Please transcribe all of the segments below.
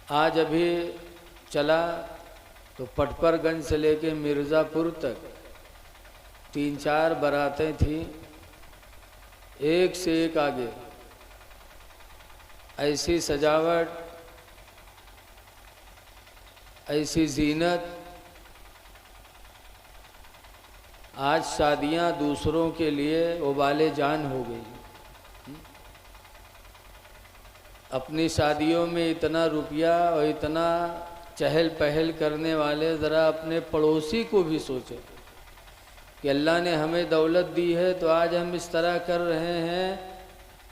आज अभी चला तो पटपरगंज से लेके मिर्ज़ापुर तक 3-4 बारातें थी, एक से एक आगे। ऐसी सजावट, ऐसी जीनत। आज शादियां दूसरों के लिए उबाले जान हो गई। अपनी शादियों में इतना रुपया और इतना चहल पहल करने वाले ज़रा अपने पड़ोसी को भी सोचें कि अल्लाह ने हमें दौलत दी है तो आज हम इस तरह कर रहे हैं।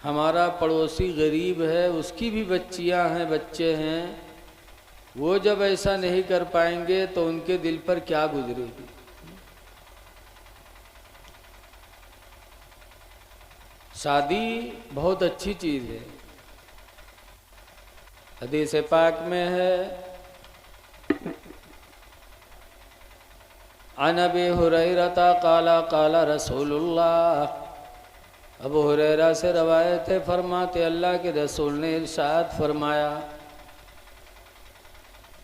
हमारा पड़ोसी गरीब है, उसकी भी बच्चियां हैं, बच्चे हैं, वो जब ऐसा नहीं कर पाएंगे तो उनके दिल पर क्या गुजरेगी। शादी बहुत अच्छी चीज़ है। हदीस पाक में है, अन अबी हुरैरा काला काला रसूलुल्लाह, अबू हुरैरा से रवायत है, फरमाते अल्लाह के रसूल ने इरशाद फरमाया,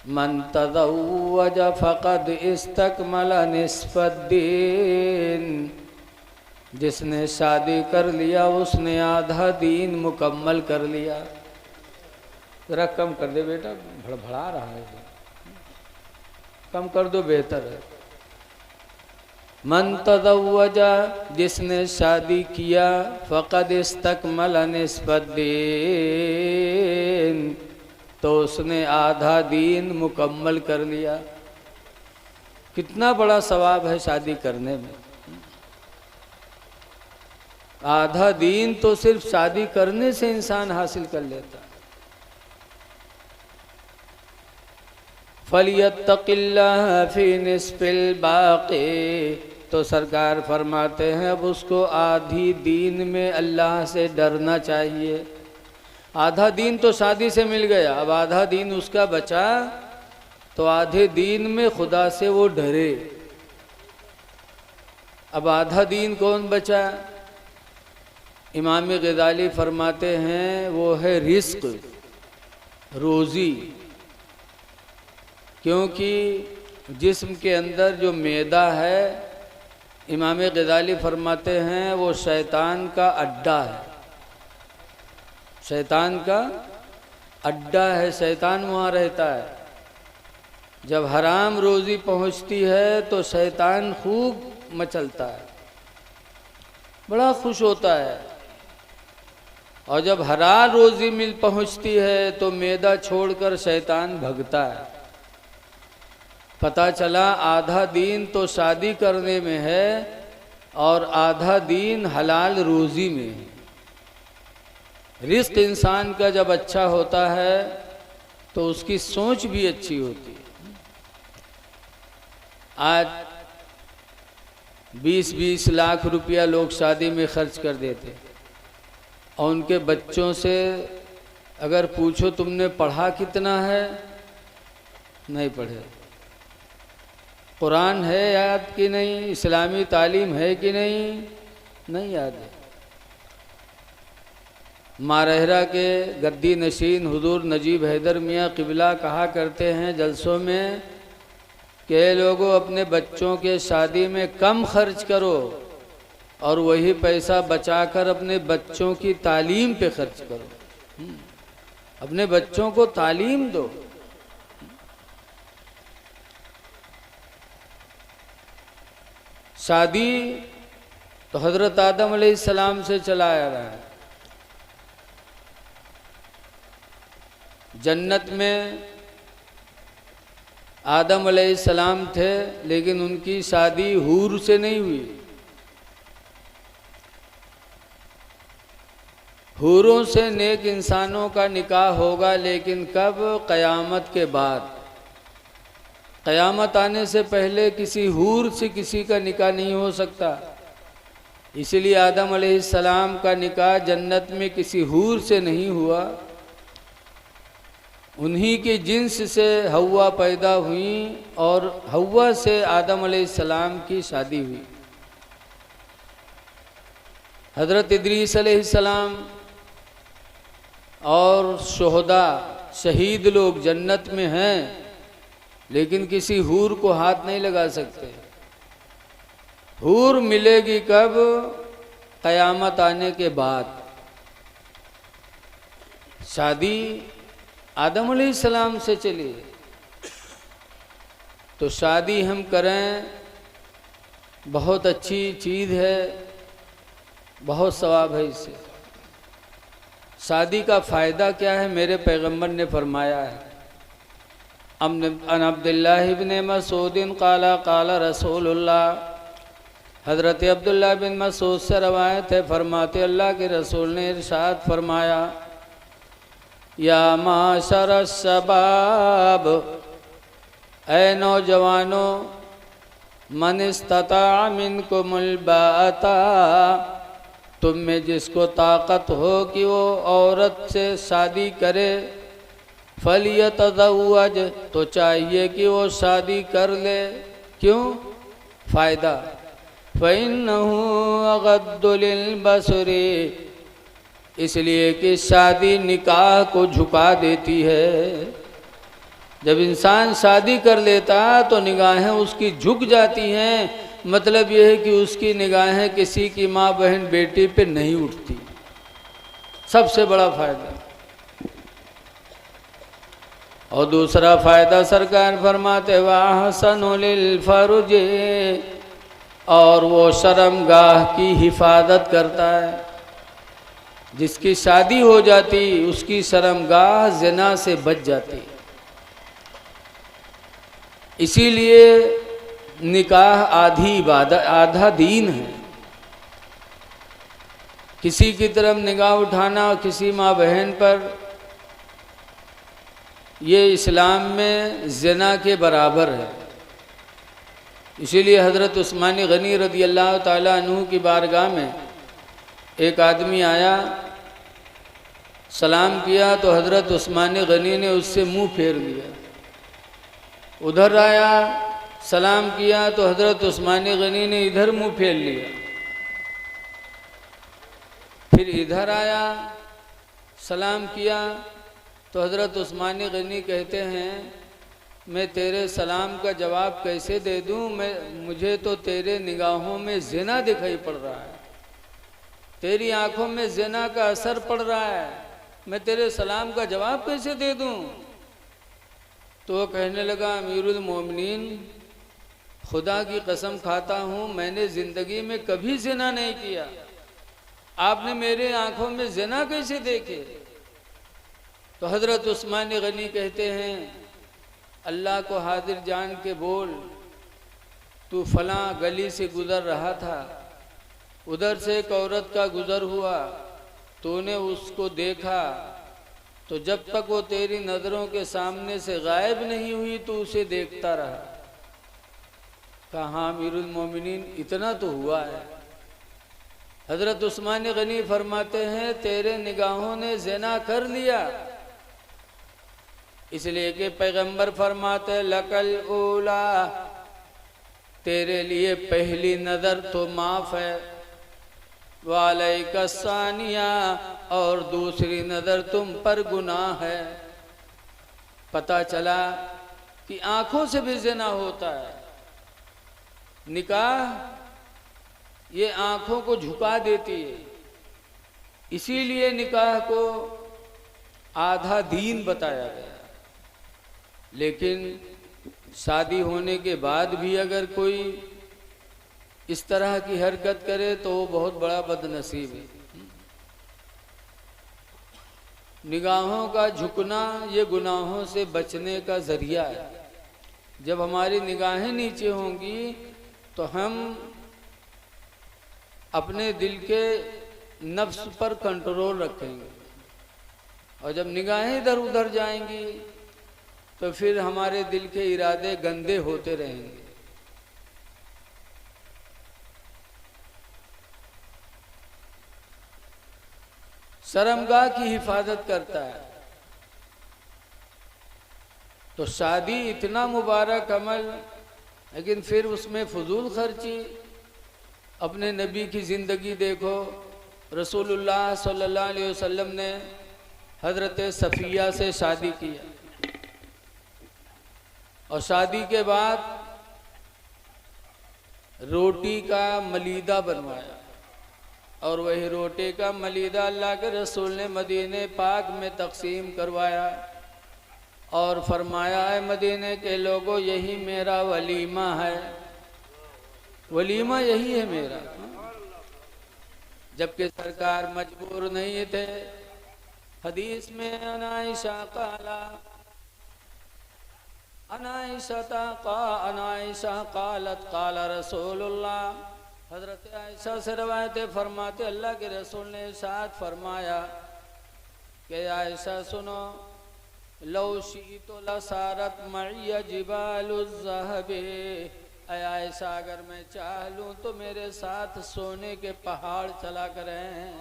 मन तज़व्वज फ़क़द इस्तकमल निस्फ़द्दीन, जिसने शादी कर लिया उसने आधा दीन मुकम्मल कर लिया। जरा कम कर दे बेटा, भड़बड़ा रहा है, कम कर दो, बेहतर है। मन तज़व्वजा, जिसने शादी किया, फ़क़द इस्तकमल निस्फ़द्दीन, तो उसने आधा दीन मुकम्मल कर लिया। कितना बड़ा सवाब है शादी करने में। आधा दीन तो सिर्फ शादी करने से इंसान हासिल कर लेता। फलियत्तक़िल्लाह फ़ी निस्फ़िल बाक़ी, तो सरकार फरमाते हैं अब उसको आधी दीन में अल्लाह से डरना चाहिए। आधा दीन तो शादी से मिल गया, अब आधा दीन उसका बचा तो आधे दीन में खुदा से वो डरे। अब आधा दीन कौन बचा? इमाम ग़ज़ाली फरमाते हैं वो है रिस्क, रोज़ी। क्योंकि जिस्म के अंदर जो मैदा है, इमाम ग़ज़ाली फरमाते हैं वो शैतान का अड्डा है, शैतान का अड्डा है, शैतान वहाँ रहता है। जब हराम रोज़ी पहुँचती है तो शैतान खूब मचलता है, बड़ा खुश होता है, और जब हलाल रोज़ी मिल पहुँचती है तो मैदा छोड़कर शैतान भगता है। पता चला आधा दीन तो शादी करने में है और आधा दीन हलाल रोज़ी में है। रिस्क इंसान का जब अच्छा होता है तो उसकी सोच भी अच्छी होती है। आज 20-20 लाख रुपया लोग शादी में खर्च कर देते, और उनके बच्चों से अगर पूछो तुमने पढ़ा कितना है, नहीं पढ़े। कुरान है याद कि नहीं, इस्लामी तालीम है कि नहीं, नहीं याद है। मारहरा के गद्दी नशीन हुजूर नजीब हैदर मियाँ क़िबला कहा करते हैं जलसों में कि लोगों अपने बच्चों के शादी में कम खर्च करो और वही पैसा बचाकर अपने बच्चों की तालीम पे खर्च करो। अपने बच्चों को तालीम दो। शादी तो हज़रत आदम अलैहिस्सलाम से चला आ रहा है। जन्नत में आदम अलैहिस्सलाम थे, लेकिन उनकी शादी हूर से नहीं हुई। हूरों से नेक इंसानों का निकाह होगा, लेकिन कब? क़यामत के बाद। क़यामत आने से पहले किसी हूर से किसी का निकाह नहीं हो सकता। इसलिए आदम अलैहिस्सलाम का निकाह जन्नत में किसी हूर से नहीं हुआ, उन्हीं के जिन्स से हव्वा पैदा हुई और हव्वा से आदम अलैहिस्सलाम की शादी हुई। हज़रत इदरीस अलैहिस्सलाम और शुहदा शहीद लोग जन्नत में हैं, लेकिन किसी हूर को हाथ नहीं लगा सकते। हूर मिलेगी कब? क़यामत आने के बाद। शादी आदम अलैहिस्सलाम से चली, तो शादी हम करें, बहुत अच्छी चीज़ है, बहुत सवाब है इससे। शादी का फ़ायदा क्या है? मेरे पैगंबर ने फरमाया है, अन अब्दुल्लाह इब्न मसूद क़ाला क़ाला रसूलुल्लाह, हज़रत अब्दुल्लाह बिन मसूद से रवायत है, फरमाते अल्लाह के रसूल ने इरशाद फरमाया, या माशर शबाब, ऐ नौजवानों, मन इस्तता मिनकुमुल बाअता, तुम में जिसको ताकत हो कि वो औरत से शादी करे, फलियतज़व्वज, तो चाहिए कि वो शादी कर ले। क्यों? फ़ायदा, फ़इन्नहु अग़द्दु लिलबसरी, इसलिए कि शादी निकाह को झुका देती है। जब इंसान शादी कर लेता तो निगाहें उसकी झुक जाती हैं, मतलब यह है कि उसकी निगाहें किसी की माँ बहन बेटी पे नहीं उठती। सबसे बड़ा फ़ायदा। और दूसरा फ़ायदा सरकार फरमाते वहसनु लिल फरुज, और वो शर्मगाह की हिफाजत करता है। जिसकी शादी हो जाती उसकी शर्मगाह ज़िना से बच जाती। इसीलिए निकाह आधी इबादत आधा दीन है। किसी की तरफ निगाह उठाना किसी माँ बहन पर, ये इस्लाम में ज़िना के बराबर है। इसीलिए हज़रत उस्मान गनी रज़ी अल्लाह ताला अन्हु की बारगाह में एक आदमी आया, सलाम किया तो हज़रत उस्मान गनी ने उससे मुंह फेर लिया। उधर आया, सलाम किया तो हज़रत उस्मान गनी ने इधर मुंह फेर लिया। फिर इधर आया, सलाम किया तो हज़रत उस्मान गनी कहते हैं, मैं तेरे सलाम का जवाब कैसे दे दूं? मुझे तो तेरे निगाहों में ज़िना दिखाई पड़ रहा है, तेरी आंखों में ज़िना का असर पड़ रहा है, मैं तेरे सलाम का जवाब कैसे दे दूं? तो वो कहने लगा, अमीरुल मोमिनीन, खुदा की कसम खाता हूँ मैंने ज़िंदगी में कभी ज़िना नहीं किया, आपने मेरे आंखों में ज़िना कैसे देखे? तो हज़रत उस्मान गनी कहते हैं, अल्लाह को हाजिर जान के बोल, तू फलां गली से गुज़र रहा था, उधर से एक औरत का गुज़र हुआ, तूने उसको देखा, तो जब तक वो तेरी नज़रों के सामने से गायब नहीं हुई तो उसे देखता रहा। कहा, हाँ अमीरुल मोमिनीन, इतना तो हुआ है। हज़रत उस्मान गनी फरमाते हैं, तेरे निगाहों ने ज़िना कर लिया, इसलिए कि पैगंबर फरमाते लकल ऊला, तेरे लिए पहली नज़र तो माफ़ है, वालैका सानिया, और दूसरी नज़र तुम पर गुनाह है। पता चला कि आँखों से भी ज़िना होता है। निकाह ये आँखों को झुका देती है, इसीलिए निकाह को आधा दीन बताया गया। लेकिन शादी होने के बाद भी अगर कोई इस तरह की हरकत करे तो वो बहुत बड़ा बदनसीब है। निगाहों का झुकना ये गुनाहों से बचने का ज़रिया है। जब हमारी निगाहें नीचे होंगी तो हम अपने दिल के नफ्स पर कंट्रोल रखेंगे, और जब निगाहें इधर उधर जाएंगी तो फिर हमारे दिल के इरादे गंदे होते रहेंगे। शर्मगाह की हिफाजत करता है। तो शादी इतना मुबारक अमल, लेकिन फिर उसमें फजूल खर्ची। अपने नबी की ज़िंदगी देखो, रसूलुल्लाह सल्लल्लाहु अलैहि वसल्लम ने हजरत सफ़िया से शादी किया और शादी के बाद रोटी का मलीदा बनवाया और वही रोटी का मलीदा अल्लाह के रसूल ने मदीने पाक में तकसीम करवाया और फरमाया है मदीने के लोगों यही मेरा वलीमा है, वलीमा यही है मेरा। जबकि सरकार मजबूर नहीं थे। हदीस में अनाइशा कालत काला रसूलुल्लाह, हजरत आयशा से रवायत फरमाते अल्लाह के रसूल ने इरशाद फरमाया कि आयशा सुनो, लौ शीतो लसारत मइया जिबालुज़्ज़हबे, आयशा अगर मैं चाह लूँ तो मेरे साथ सोने के पहाड़ चला करें,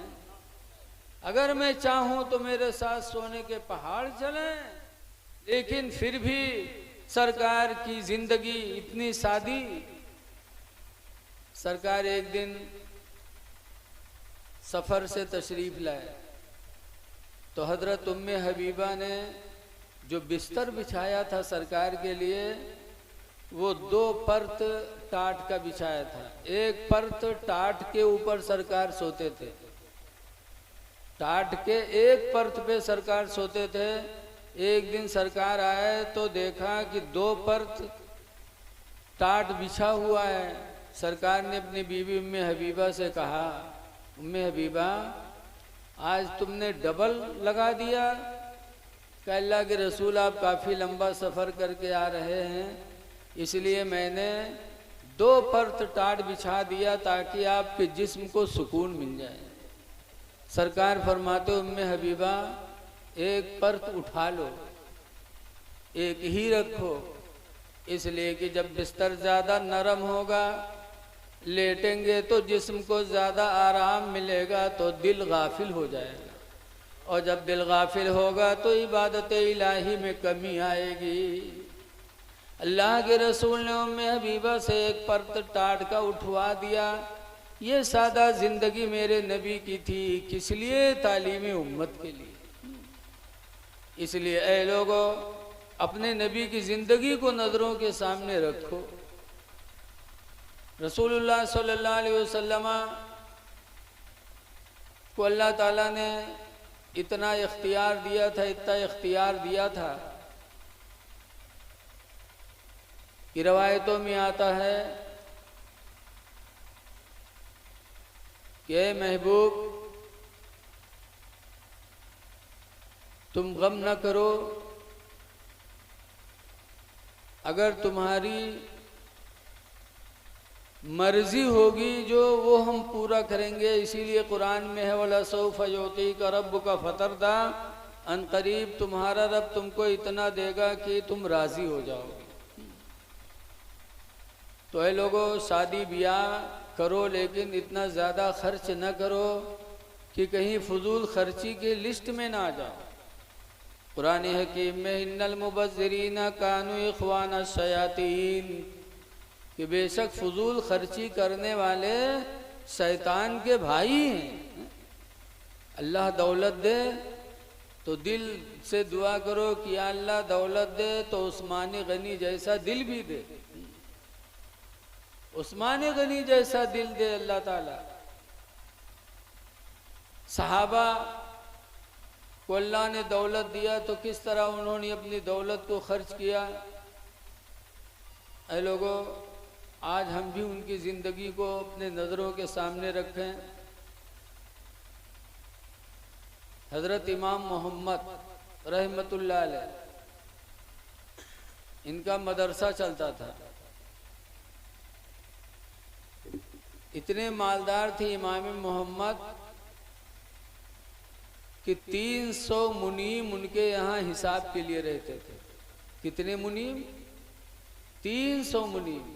अगर मैं चाहूँ तो मेरे साथ सोने के पहाड़ चलें। लेकिन फिर भी सरकार की जिंदगी इतनी सादी। सरकार एक दिन सफ़र से तशरीफ़ लाए तो हज़रत उम्मे हबीबा ने जो बिस्तर बिछाया था सरकार के लिए वो 2 परत टाट का बिछाया था। एक परत टाट के ऊपर सरकार सोते थे, टाट के एक परत पे सरकार सोते थे। एक दिन सरकार आए तो देखा कि 2 परत टाट बिछा हुआ है। सरकार ने अपनी बीवी उम्मे हबीबा से कहा, उम्मे हबीबा आज तुमने डबल लगा दिया। कि अल्लाह के रसूल आप काफ़ी लंबा सफ़र करके आ रहे हैं, इसलिए मैंने 2 परत टाट बिछा दिया ताकि आपके जिस्म को सुकून मिल जाए। सरकार फरमाते उम्मे हबीबा एक परत उठा लो, एक ही रखो, इसलिए कि जब बिस्तर ज़्यादा नरम होगा, लेटेंगे तो जिस्म को ज़्यादा आराम मिलेगा तो दिल गाफिल हो जाएगा, और जब दिल गाफिल होगा तो इबादत इलाही में कमी आएगी। अल्लाह के रसूल ने उम्मे हबीबा से एक परत टाट का उठवा दिया। ये सादा ज़िंदगी मेरे नबी की थी, किस लिए? तालीम उम्मत के लिए। इसलिए ऐ लोगों, अपने नबी की ज़िंदगी को नज़रों के सामने रखो। रसूलुल्लाह सल्लल्लाहु अलैहि वसल्लम को अल्लाह ताला ने इतना इख्तियार दिया था, इतना इख्तियार दिया था कि रवायतों में आता है कि ऐ महबूब तुम गम न करो, अगर तुम्हारी मर्जी होगी जो वो हम पूरा करेंगे। इसीलिए कुरान में है वला सौफ युतीका रब्बुका फतरदा, अनकरीब तुम्हारा रब तुमको इतना देगा कि तुम राजी हो जाओगे। तो ऐ लोगों, शादी ब्याह करो लेकिन इतना ज़्यादा खर्च न करो कि कहीं फजूल खर्ची के लिस्ट में ना आ जाओ। कुरान हकीम में इन्नल मुबज़्ज़िरीना कानू इख्वाना शयातीन, कि बेशक फजूल खर्ची करने वाले शैतान के भाई हैं। अल्लाह दौलत दे तो दिल से दुआ करो कि या अल्लाह दौलत दे तो उस्मान गनी जैसा दिल भी दे, उस्मान गनी जैसा दिल दे अल्लाह ताला। सहाबा को अल्लाह ने दौलत दिया तो किस तरह उन्होंने अपनी दौलत को खर्च किया। ऐ लोगों, आज हम भी उनकी ज़िंदगी को अपने नज़रों के सामने रखें। हज़रत इमाम मोहम्मद रहमतुल्लाह अलैह, इनका मदरसा चलता था। इतने मालदार थे इमाम मोहम्मद कि 300 मुनीम उनके यहाँ हिसाब के लिए रहते थे। कितने मुनीम? 300 मुनीम।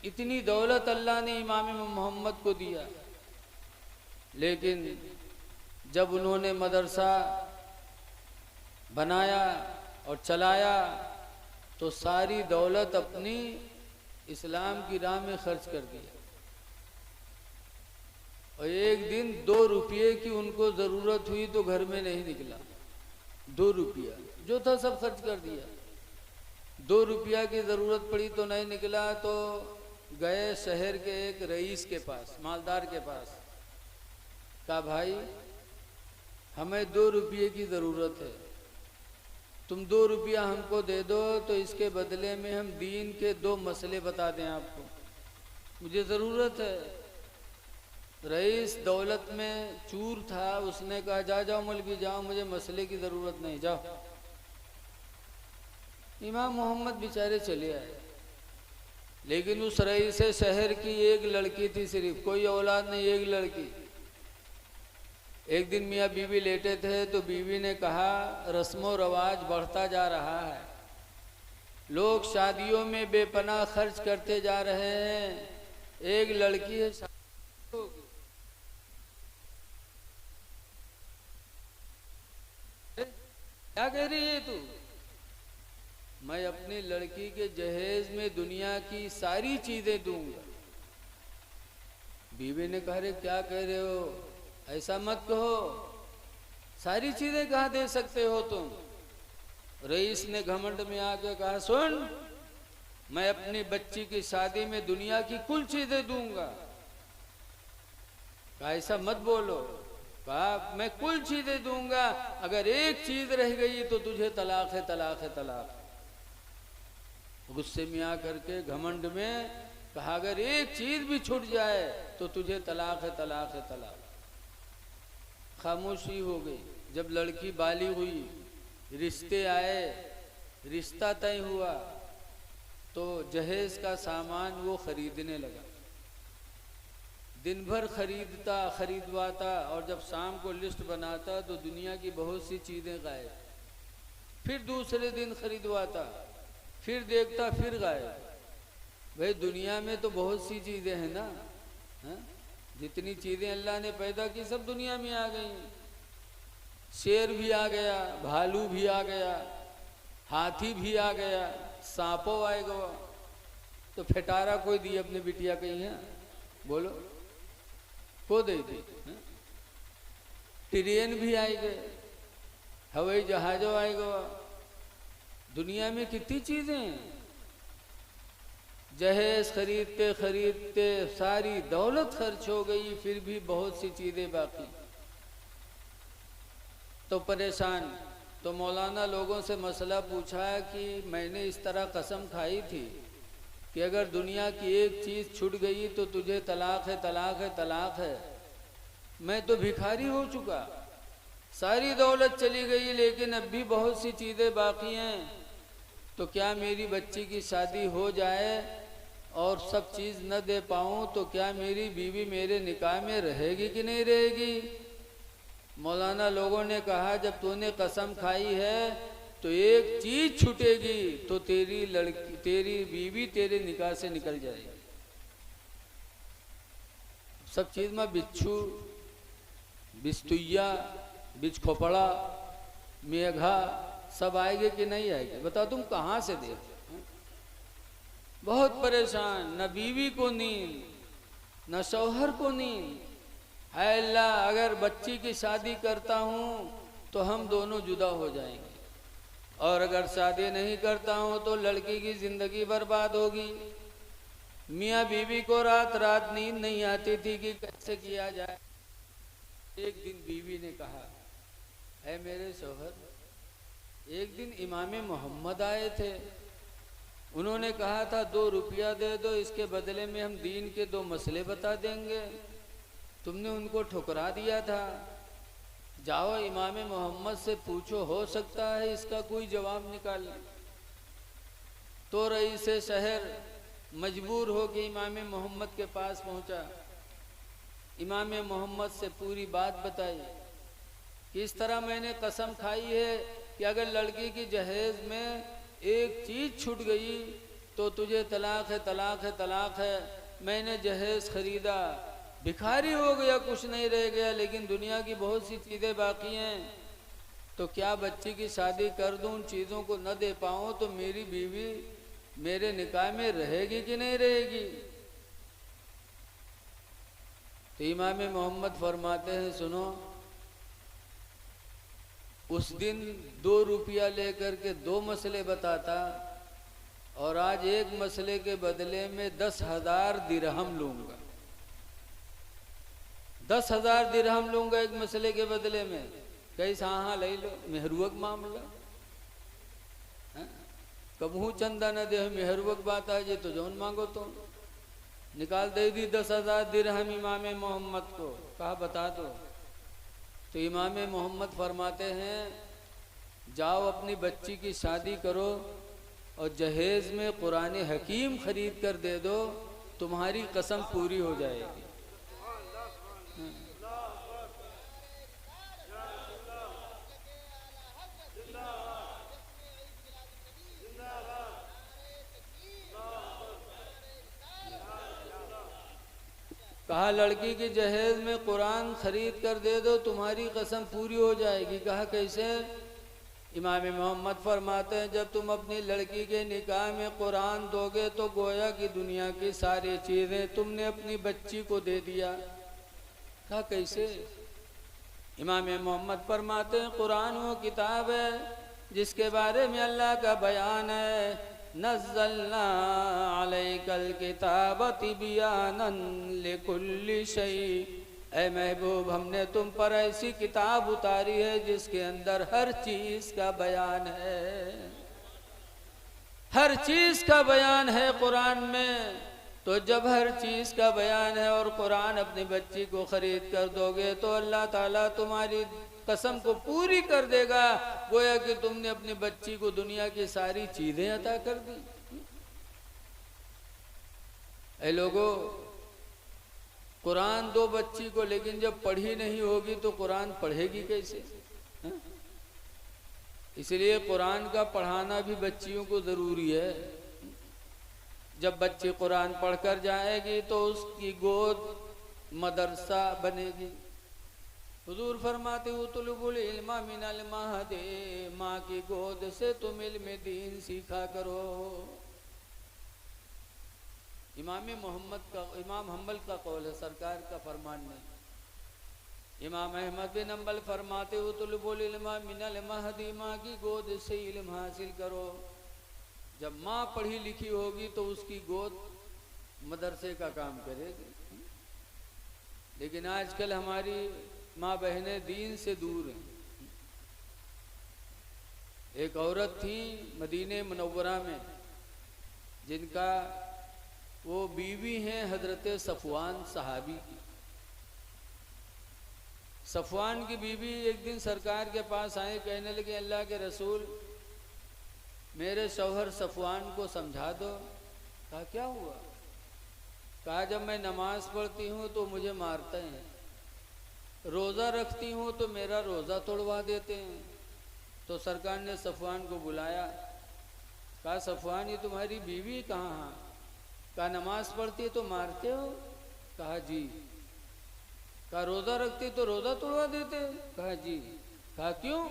इतनी दौलत अल्लाह ने इमाम मोहम्मद को दिया, लेकिन जब उन्होंने मदरसा बनाया और चलाया तो सारी दौलत अपनी इस्लाम की राह में खर्च कर दिया। और एक दिन 2 रुपये की उनको ज़रूरत हुई तो घर में नहीं निकला। 2 रुपया जो था सब खर्च कर दिया। 2 रुपया की ज़रूरत पड़ी तो नहीं निकला, तो गए शहर के एक रईस के पास, मालदार के पास। कहा भाई हमें 2 रुपये की ज़रूरत है, तुम 2 रुपया हमको दे दो तो इसके बदले में हम दीन के 2 मसले बता दें आपको, मुझे ज़रूरत है। रईस दौलत में चूर था, उसने कहा जा जाओ मौलवी जाओ, मुझे मसले की ज़रूरत नहीं, जाओ। इमाम मोहम्मद बेचारे चले आए, लेकिन उस रईस शहर की एक लड़की थी, सिर्फ कोई औलाद नहीं, एक लड़की। एक दिन मियाँ बीवी लेटे थे तो बीवी ने कहा रस्मो रवाज बढ़ता जा रहा है, लोग शादियों में बेपनाह खर्च करते जा रहे हैं, एक लड़की है शादी होगी। क्या कह रही है तू? मैं अपनी लड़की के जहेज में दुनिया की सारी चीजें दूंगा। बीवी ने कहा रे क्या कह रहे हो, ऐसा मत कहो, सारी चीजें कहाँ दे सकते हो तुम? रईस ने घमंड में आके कहा सुन, मैं अपनी बच्ची की शादी में दुनिया की कुल चीजें दूंगा। कहा ऐसा मत बोलो, कहा मैं कुल चीजें दूंगा, अगर एक चीज रह गई तो तुझे तलाक है, तलाक है, तलाक। गुस्से में आकर के घमंड में कहा अगर एक चीज भी छूट जाए तो तुझे तलाक है, तलाक है, तलाक। खामोशी हो गई। जब लड़की बाली हुई, रिश्ते आए, रिश्ता तय हुआ, तो जहेज का सामान वो खरीदने लगा। दिन भर खरीदवाता और जब शाम को लिस्ट बनाता तो दुनिया की बहुत सी चीज़ें गायब। फिर दूसरे दिन खरीदवाता, फिर देखता, फिर गायब। भाई दुनिया में तो बहुत सी चीज़ें हैं ना, हा? जितनी चीज़ें अल्लाह ने पैदा की सब दुनिया में आ गई। शेर भी आ गया, भालू भी आ गया, हाथी भी आ गया, सांपो आएगा। तो फटारा कोई दी अपने बिटिया कहीं है? बोलो को दे दी? ट्रेन भी आए गए, हवाई जहाजों आएगा। दुनिया में कितनी चीजें हैं। जहेज खरीदते खरीदते सारी दौलत खर्च हो गई, फिर भी बहुत सी चीजें बाकी। तो परेशान। तो मौलाना लोगों से मसला पूछा कि मैंने इस तरह कसम खाई थी कि अगर दुनिया की एक चीज़ छूट गई तो तुझे तलाक है, तलाक है, तलाक है। मैं तो भिखारी हो चुका, सारी दौलत चली गई, लेकिन अब भी बहुत सी चीज़ें बाकी हैं। तो क्या मेरी बच्ची की शादी हो जाए और सब चीज़ न दे पाऊँ तो क्या मेरी बीवी मेरे निकाह में रहेगी कि नहीं रहेगी? मौलाना लोगों ने कहा जब तूने कसम खाई है तो एक चीज छूटेगी तो तेरी लड़की, तेरी बीवी तेरे निकाह से निकल जाएगी। सब चीज में बिच्छू, बिस्तुइया, बिच खोपड़ा, मेघा सब आएंगे कि नहीं आएंगे? बताओ तुम कहाँ से दे? बहुत परेशान, न बीवी को नींद, न शौहर को नींद। है अल्लाह, अगर बच्ची की शादी करता हूँ तो हम दोनों जुदा हो जाएंगे, और अगर शादी नहीं करता हूँ तो लड़की की जिंदगी बर्बाद होगी। मियाँ बीवी को रात रात नींद नहीं आती थी कि कैसे किया जाए। एक दिन बीवी ने कहा, है मेरे शौहर, एक दिन इमाम मोहम्मद आए थे, उन्होंने कहा था 2 रुपया दे दो, इसके बदले में हम दीन के 2 मसले बता देंगे। तुमने उनको ठुकरा दिया था। जाओ इमाम मोहम्मद से पूछो, हो सकता है इसका कोई जवाब निकाल। तो रईस शहर मजबूर हो के इमाम मोहम्मद के पास पहुंचा। इमाम मोहम्मद से पूरी बात बताई कि इस तरह मैंने कसम खाई है कि अगर लड़की की जहेज में एक चीज़ छूट गई तो तुझे तलाक है, तलाक है, तलाक है। मैंने जहेज खरीदा, भिखारी हो गया, कुछ नहीं रह गया, लेकिन दुनिया की बहुत सी चीज़ें बाकी हैं। तो क्या बच्ची की शादी कर दूं, उन चीज़ों को न दे पाऊं तो मेरी बीवी मेरे निकाह में रहेगी कि नहीं रहेगी? तो इमाम मोहम्मद फरमाते हैं, सुनो, उस दिन 2 रुपया लेकर के 2 मसले बताता, और आज एक मसले के बदले में 10,000 दिरहम लूंगा। 10,000 दिरहम लूंगा एक मसले के बदले में। कैसा? हाँ ले लो, मेहरुवक मामला। कबहू चंदा न दे, मेहरुवक बात आ जाए तो जौन मांगो तो निकाल दे दी 10,000 दिरहम इमाम मोहम्मद को। कहा बता दो। तो इमाम मोहम्मद फरमाते हैं, जाओ अपनी बच्ची की शादी करो और जहेज में कुरान हकीम खरीद कर दे दो, तुम्हारी कसम पूरी हो जाएगी। कहा लड़की की जहेज में कुरान खरीद कर दे दो, तुम्हारी कसम पूरी हो जाएगी। कहा कैसे? इमाम मोहम्मद फरमाते हैं, जब तुम अपनी लड़की के निकाह में कुरान दोगे तो गोया कि दुनिया की सारी चीज़ें तुमने अपनी बच्ची को दे दिया। कहा कैसे? इमाम मोहम्मद फरमाते हैं, कुरान वो किताब है जिसके बारे में अल्लाह का बयान है, नज़्ज़लना अलैकल किताब तिबयानन लिकुल्लि शै। ऐ महबूब, हमने तुम पर ऐसी किताब उतारी है जिसके अंदर हर चीज का बयान है। हर चीज का बयान है कुरान में। तो जब हर चीज का बयान है और कुरान अपनी बच्ची को खरीद कर दोगे तो अल्लाह ताला तुम्हारी कसम को पूरी कर देगा, गोया कि तुमने अपनी बच्ची को दुनिया की सारी चीजें अता कर दी। ऐ लोगों, कुरान दो बच्ची को, लेकिन जब पढ़ी नहीं होगी तो कुरान पढ़ेगी कैसे? इसलिए कुरान का पढ़ाना भी बच्चियों को जरूरी है। जब बच्ची कुरान पढ़कर जाएगी तो उसकी गोद मदरसा बनेगी। हुजूर फरमाते उतलुबुल इल्मा मिनल महदे, माँ की गोद से तुम इल्म दीन सीखा करो। इमाम हम्बल का कौल है, सरकार का फरमान नहीं। इमाम अहमद बिन हम्बल फरमाते उतलुबुल इल्मा मिनल महदी, माँ की गोद से इल्म हासिल करो। जब माँ पढ़ी लिखी होगी तो उसकी गोद मदरसे का काम करेगी। लेकिन आजकल हमारी माँ बहनें दीन से दूर हैं। एक औरत थी मदीने मुनव्वरा में, जिनका वो बीवी हैं हजरत सफवान सहाबी की। सफवान की बीवी एक दिन सरकार के पास आए, कहने लगे, अल्लाह के रसूल, मेरे शौहर सफवान को समझा दो। कहा क्या हुआ? कहा जब मैं नमाज पढ़ती हूँ तो मुझे मारते हैं, रोज़ा रखती हूँ तो मेरा रोज़ा तोड़वा देते हैं। तो सरकार ने सफवान को बुलाया। कहा सफवान, ये तुम्हारी बीवी कहाँ है? कहा नमाज पढ़ती तो मारते हो? कहा जी। कहा रोज़ा रखती तो रोज़ा तोड़वा देते? कहा जी। कहा क्यों?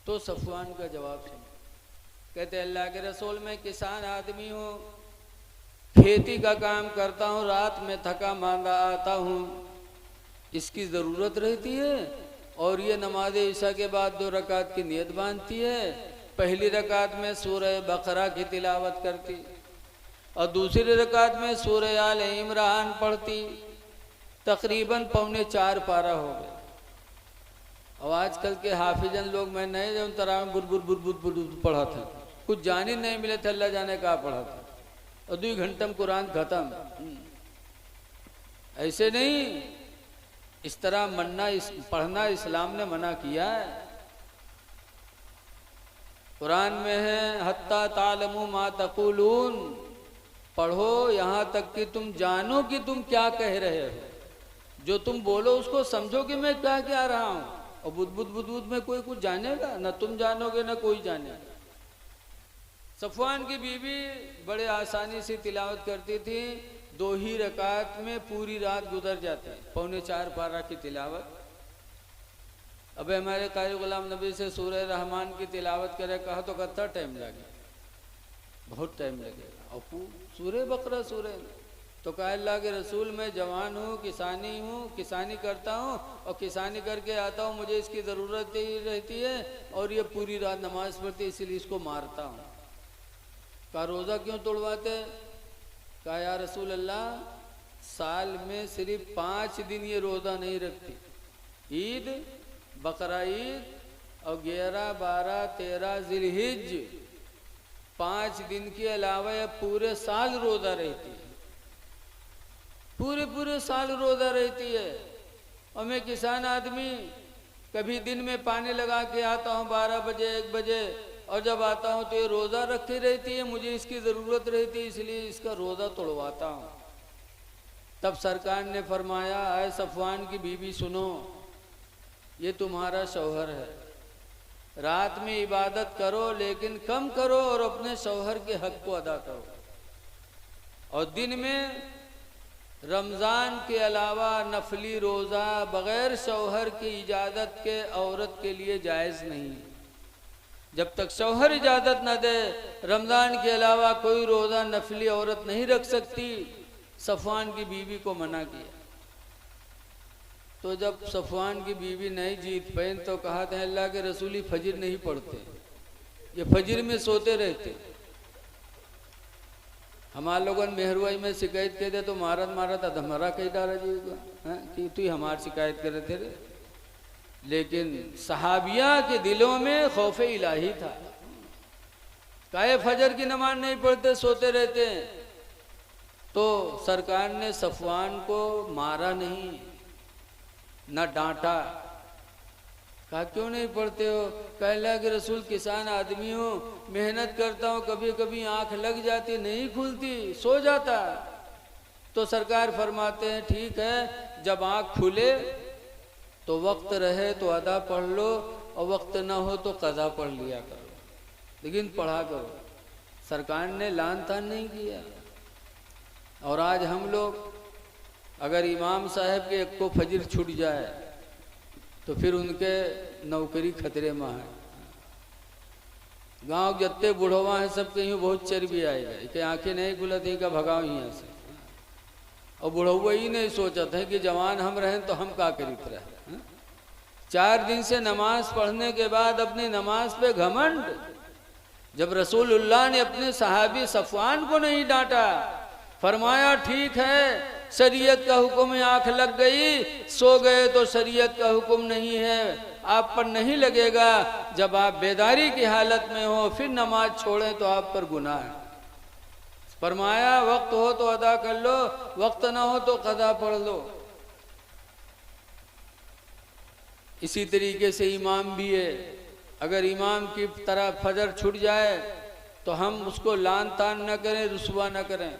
तो सफवान का जवाब सुनो। कहते अल्लाह के रसूल, मैं किसान आदमी हूँ, खेती का काम करता हूँ, रात में थका मांदा आता हूँ, इसकी ज़रूरत रहती है। और ये नमाज ईशा के बाद 2 रकात की नियत बांधती है। पहली रकात में सूरह बकरा की तिलावत करती और दूसरी रकात में सूरह आल इमरान पढ़ती। तकरीबन 3:45 पारा हो गया। और आजकल के हाफिजन लोग, मैं नए जब तराव में बुर पढ़ा था, कुछ जान ही नहीं मिले थे, अल्लाह जाने कहाँ पढ़ा था, और 2 घंटे में कुरान खत्म। ऐसे नहीं, इस तरह पढ़ना इस्लाम ने मना किया है। कुरान में है हत्ता तालमू मा तकुलून, पढ़ो यहाँ तक कि तुम जानो कि तुम क्या कह रहे हो। जो तुम बोलो उसको समझो कि मैं क्या कह रहा हूँ। और बुद्ध में कोई कुछ जानेगा? ना तुम जानोगे ना कोई जानेगा। सफवान की बीवी बड़े आसानी से तिलावत करती थी। 2 ही रकात में पूरी रात गुजर जाती। 3:45 पारा की तिलावत। अबे हमारे कारी गुलाम नबी से सूरह रहमान की तिलावत करे, कहा तो कितना टाइम लगे? बहुत टाइम लगेगा। और सूरह बकरा सूरह तो कहा अल्लाह के रसूल मैं जवान हूँ, किसानी करता हूँ और किसानी करके आता हूँ, मुझे इसकी ज़रूरत ही रहती है और ये पूरी रात नमाज पढ़ती है, इसीलिए इसको मारता हूँ। कहा रोज़ा क्यों तोड़वाते? कहा या रसूल अल्लाह साल में सिर्फ 5 दिन ये रोज़ा नहीं रखती, ईद, बकरा ईद और 11, 12, 13 ज़िलहिज 5 दिन के अलावा यह पूरे साल रोज़ा रहती है, पूरे साल रोज़ा रहती है। और मैं किसान आदमी कभी दिन में पानी लगा के आता हूँ 12 बजे 1 बजे, और जब आता हूँ तो ये रोज़ा रखी रहती है, मुझे इसकी ज़रूरत रहती है, इसलिए इसका रोज़ा तोड़वाता हूँ। तब सरकार ने फरमाया आए सफ़वान की बीवी सुनो, ये तुम्हारा शौहर है, रात में इबादत करो लेकिन कम करो और अपने शौहर के हक को अदा करो, और दिन में रमज़ान के अलावा नफली रोज़ा बग़ैर शौहर की इजाज़त के औरत के लिए जायज़ नहीं। जब तक शौहर इजाज़त न दे रमज़ान के अलावा कोई रोज़ा नफली औरत नहीं रख सकती। सफ़वान की बीवी को मना किया। तो जब सफ़वान की बीवी नहीं जीत पाई तो कहा था अल्लाह के रसूली फजर नहीं पढ़ते, ये फजर में सोते रहते। हमारे लोगों ने मेहरवाई में शिकायत कर दे तो मारत अधमरा कही डाला जीगा कि तू हमारी शिकायत करे थे रे। लेकिन सहाबिया के दिलों में खौफ इलाही था। काहे फजर की नमाज नहीं पढ़ते, सोते रहते हैं। तो सरकार ने सफ़वान को मारा नहीं, न डांटा। कहा क्यों नहीं पढ़ते हो? कहा अल्लाह के रसूल किसान आदमी हूँ, मेहनत करता हूँ, कभी कभी आंख लग जाती नहीं खुलती, सो जाता। तो सरकार फरमाते हैं ठीक है, जब आंख खुले तो वक्त रहे तो अदा पढ़ लो और वक्त ना हो तो कज़ा पढ़ लिया करो, लेकिन पढ़ा करो। सरकार ने लान तान नहीं किया। और आज हम लोग अगर इमाम साहब के एक को फजर छूट जाए तो फिर उनके नौकरी खतरे में है। गांव जत्ते बुढ़वा है सब कहीं बहुत चर्बी आएगा कि आंखें नहीं खुलती का भगाओ यहाँ से। और बुढ़वा ही नहीं सोचा था कि जवान हम रहें तो हम का करीत रहे। 4 दिन से नमाज पढ़ने के बाद अपनी नमाज पे घमंड। जब रसूलुल्लाह ने अपने सहाबी सफ़वान को नहीं डांटा, फरमाया ठीक है शरीयत का हुक्म है, आंख लग गई सो गए तो शरीयत का हुक्म नहीं है, आप पर नहीं लगेगा। जब आप बेदारी की हालत में हो फिर नमाज छोड़ें तो आप पर गुनाह है। फरमाया वक्त हो तो अदा कर लो, वक्त ना हो तो कज़ा पढ़ लो। इसी तरीके से इमाम भी है। अगर इमाम की तरह फजर छूट जाए तो हम उसको लान तान न करें, रुसवा न करें,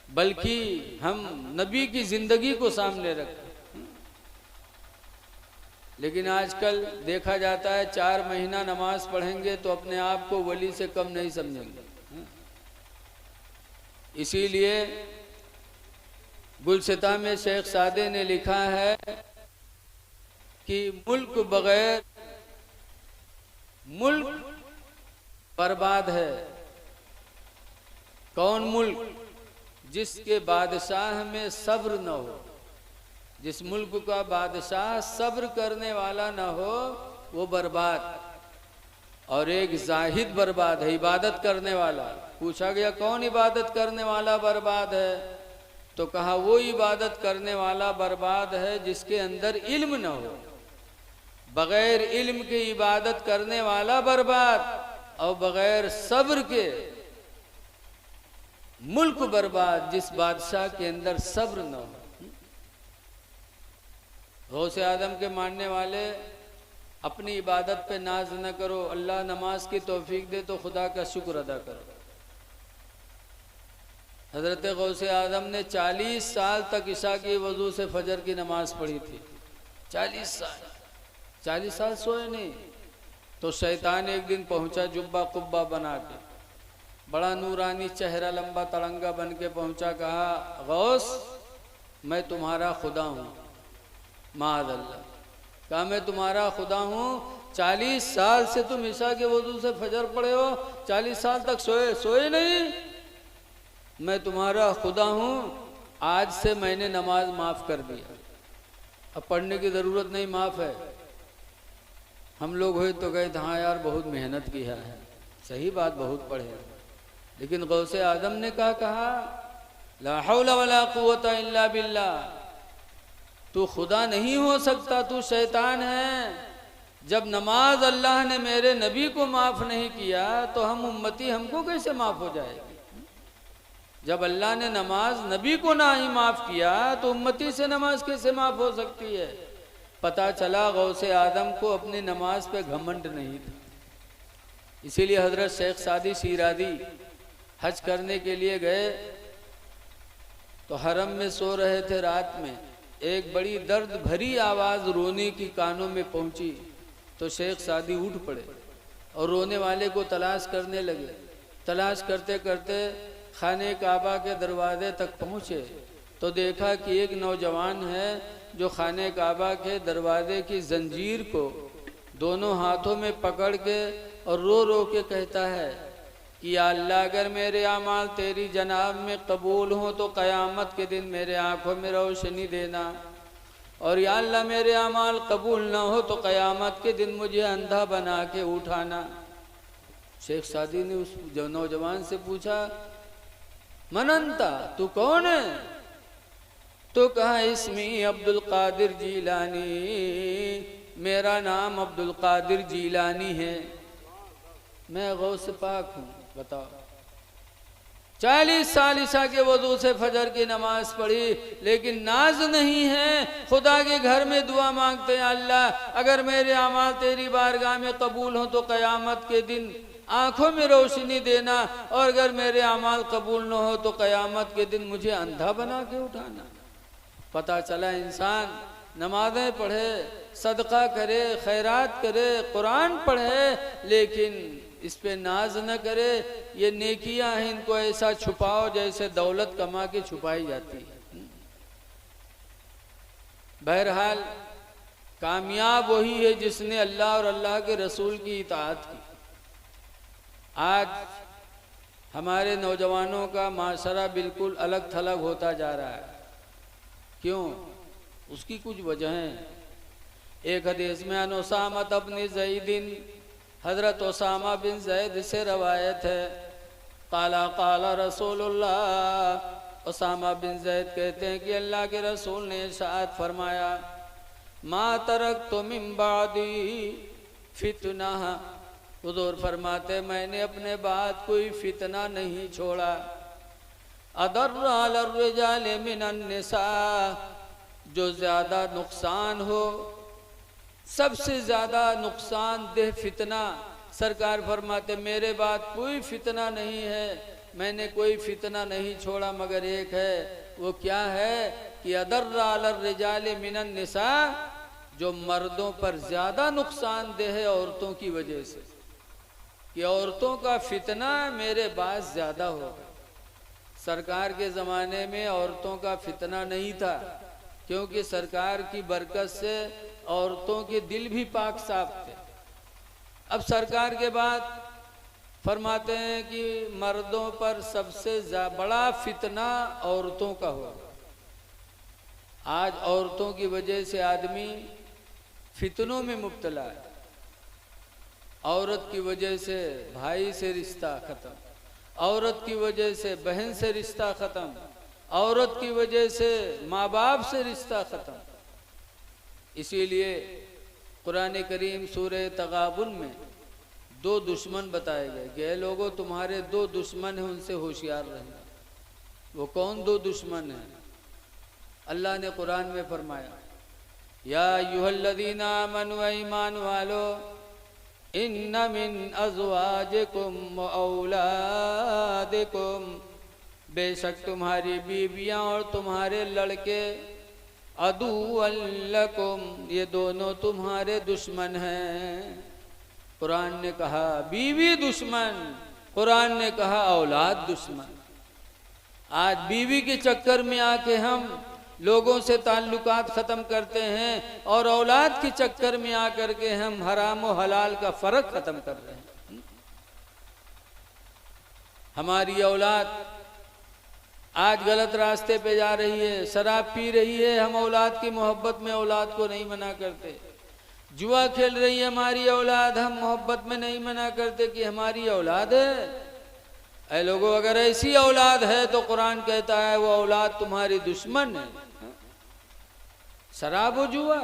बल्कि हम नबी की जिंदगी को सामने रखें। लेकिन आजकल देखा जाता है 4 महीना नमाज पढ़ेंगे तो अपने आप को वली से कम नहीं समझेंगे। इसीलिए गुलसिता में शेख सादे ने लिखा है कि मुल्क बगैर मुल्क बर्बाद है। कौन मुल्क? जिसके बादशाह में सब्र न हो। जिस मुल्क का बादशाह सब्र करने वाला न हो वो बर्बाद। और एक जाहिद बर्बाद है, इबादत करने वाला। पूछा गया कौन इबादत करने वाला बर्बाद है? तो कहा वो इबादत करने वाला बर्बाद है जिसके अंदर इल्म न हो। बगैर इल्म के इबादत करने वाला बर्बाद, और बगैर सब्र के मुल्क बर्बाद जिस बादशाह के अंदर सब्र न हो। गौसे आदम के मानने वाले अपनी इबादत पे नाज न करो, अल्लाह नमाज की तौफीक दे तो खुदा का शुक्र अदा करो। हजरत गौसे आदम ने 40 साल तक ईशा की वजू से फजर की नमाज पढ़ी थी। 40 साल सोए नहीं। तो शैतान एक दिन पहुंचा जुब्बा कुब्बा बना के, बड़ा नूरानी चेहरा, लंबा तड़ंगा बन के पहुंचा। कहा गौस मैं तुम्हारा खुदा हूँ। माअल्लाह। कहा मैं तुम्हारा खुदा हूँ, 40 साल से तुम ईशा के वजू से फजर पढ़े हो, 40 साल तक सोए नहीं। मैं तुम्हारा खुदा हूँ, आज से मैंने नमाज माफ़ कर दिया, अब पढ़ने की ज़रूरत नहीं, माफ़ है। हम लोग हुए तो कहते हाँ यार बहुत मेहनत किया है, सही बात, बहुत पढ़े, लेकिन गौसे आदम ने क्या कहा, ला हौला वला कुव्वता इल्ला बिल्लाह, तू खुदा नहीं हो सकता, तू शैतान है। जब नमाज अल्लाह ने मेरे नबी को माफ़ नहीं किया तो हम उम्मती हमको कैसे माफ़ हो जाएगी? जब अल्लाह ने नमाज नबी को ना ही माफ़ किया तो उम्मती से नमाज कैसे माफ़ हो सकती है? पता चला गौसे आदम को अपनी नमाज पे घमंड नहीं था। इसीलिए हजरत शेख सादी शिरादी हज करने के लिए गए तो हरम में सो रहे थे, रात में एक बड़ी दर्द भरी आवाज़ रोने की कानों में पहुंची तो शेख सादी उठ पड़े और रोने वाले को तलाश करने लगे। तलाश करते करते खाने काबा के दरवाजे तक पहुँचे तो देखा कि एक नौजवान है जो खाने काबा के दरवाजे की जंजीर को दोनों हाथों में पकड़ के और रो रो के कहता है कि या अल्लाह, अगर मेरे अमाल तेरी जनाब में कबूल हो तो क़यामत के दिन मेरे आँखों में रोशनी देना, और या अल्लाह मेरे अमाल कबूल ना हो तो क़यामत के दिन मुझे अंधा बना के उठाना। शेख सादी ने उस नौजवान से पूछा, मनंता, तू कौन है? तो कहा, इसमी अब्दुल कादिर जीलानी, मेरा नाम अब्दुल कादिर जीलानी है, मैं गौस पाक हूँ। बताओ, 40 साल ईसा के वजू से फजर की नमाज पढ़ी लेकिन नाज नहीं है, खुदा के घर में दुआ मांगते हैं, अल्लाह अगर मेरे अमाल तेरी बारगाह में कबूल हो तो क़यामत के दिन आंखों में रोशनी देना, और अगर मेरे अमाल कबूल न हो तो क़यामत के दिन मुझे अंधा बना के उठाना। पता चला इंसान नमाजें पढ़े, सदका करे, खैरात करे, कुरान पढ़े, लेकिन इस पे नाज न करे। ये नेकियां हैं, इनको ऐसा छुपाओ जैसे दौलत कमा के छुपाई जाती है। बहरहाल कामयाब वही है जिसने अल्लाह और अल्लाह के रसूल की इताअत की। आज हमारे नौजवानों का माशरा बिल्कुल अलग थलग होता जा रहा है। क्यों? उसकी कुछ वजहें। एक हदीस में अन उसामत अपनी ज़ैदिन, हज़रत उसामा बिन ज़ैद से रवायत है, काला काला रसूलुल्लाह, उसामा बिन ज़ैद कहते हैं कि अल्लाह के रसूल ने इरशाद फरमाया, मा तरक्तु मिन बादी फितना, हुज़ूर फरमाते मैंने अपने बाद कोई फितना नहीं छोड़ा, अदर्र अल रिजाल मिनन निसा, जो ज़्यादा नुकसान हो, सबसे ज़्यादा नुकसान देह फितना। सरकार फरमाते मेरे बाद कोई फितना नहीं है, मैंने कोई फितना नहीं छोड़ा मगर एक है, वो क्या है कि अदर्र अल रिजाल मिनन निसा, जो मर्दों पर ज़्यादा नुकसान देह है औरतों की वजह से, कि औरतों का फितना मेरे बाद ज़्यादा होगा। सरकार के ज़माने में औरतों का फितना नहीं था, क्योंकि सरकार की बरकत से औरतों के दिल भी पाक साफ थे। अब सरकार के बाद फरमाते हैं कि मर्दों पर सबसे बड़ा फितना औरतों का हुआ। आज औरतों की वजह से आदमी फितनों में मुब्तला है। औरत की वजह से भाई से रिश्ता ख़त्म, औरत की वजह से बहन से रिश्ता ख़त्म, औरत की वजह से माँ बाप से रिश्ता ख़त्म। इसीलिए कुरान करीम सूरह तगाबुन में 2 दुश्मन बताए गए कि लोगों तुम्हारे 2 दुश्मन हैं, उनसे होशियार रहना। वो कौन 2 दुश्मन हैं? अल्लाह ने कुरान में फरमाया, या अय्युहल्लज़ीना आमनू, ईमान वालो, इन्ना मिन अज़वाजिकुम व औलादिकुम, बेशक तुम्हारी बीवियां और तुम्हारे लड़के, अदुव्वल लकुम, ये दोनों तुम्हारे दुश्मन हैं। कुरान ने कहा बीवी दुश्मन, कुरान ने कहा औलाद दुश्मन। आज बीवी के चक्कर में आके हम लोगों से ताल्लुकात ख़त्म करते हैं और औलाद के चक्कर में आकर के हम हराम और हलाल का फ़र्क ख़त्म कर रहे हैं। हमारी औलाद आज गलत रास्ते पे जा रही है, शराब पी रही है। हम औलाद की मोहब्बत में औलाद को नहीं मना करते। जुआ खेल रही है हमारी औलाद, हम मोहब्बत में नहीं मना करते कि हमारी औलाद है। ऐ लोगों, अगर ऐसी औलाद है तो कुरान कहता है वो औलाद तुम्हारी दुश्मन है। शराब व जुआ,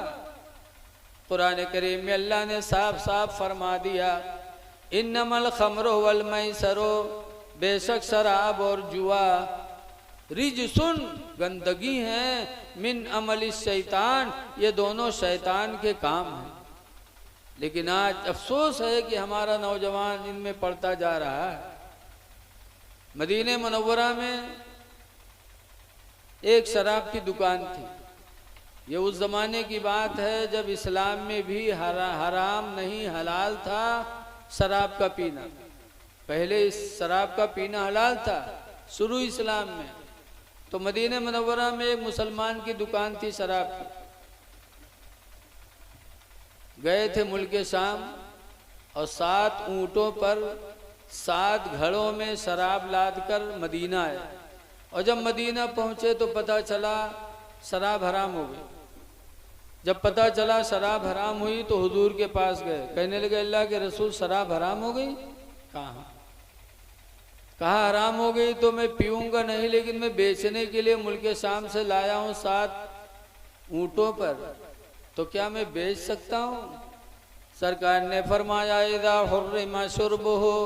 कुरान करीम में अल्लाह ने साफ साफ फरमा दिया, इन्नमल खमरो वल मैसरो, बेशक शराब और जुआ रिजसुन, गंदगी है, मिन अमल शैतान, ये दोनों शैतान के काम हैं। लेकिन आज अफसोस है कि हमारा नौजवान इनमें पड़ता जा रहा है। मदीने मुनव्वरा में एक शराब की दुकान थी। ये उस ज़माने की बात है जब इस्लाम में भी हराम नहीं हलाल था शराब का पीना। पहले इस शराब का पीना हलाल था शुरू इस्लाम में। तो मदीने मुनव्वरा में एक मुसलमान की दुकान थी शराब की। गए थे मुल्क शाम और 7 ऊँटों पर 7 घड़ों में शराब लादकर मदीना आए। और जब मदीना पहुँचे तो पता चला शराब हराम हो गई। जब पता चला शराब हराम हुई तो हुजूर के पास गए, कहने लगे अल्लाह के रसूल शराब हराम हो गई? कहा हराम हो गई तो मैं पीऊंगा नहीं, लेकिन मैं बेचने के लिए मुल्क शाम से लाया हूँ 7 ऊँटों पर, तो क्या मैं बेच सकता हूँ? सरकार ने फरमाया इज़ा हुर्रिमा शुर्बुहु,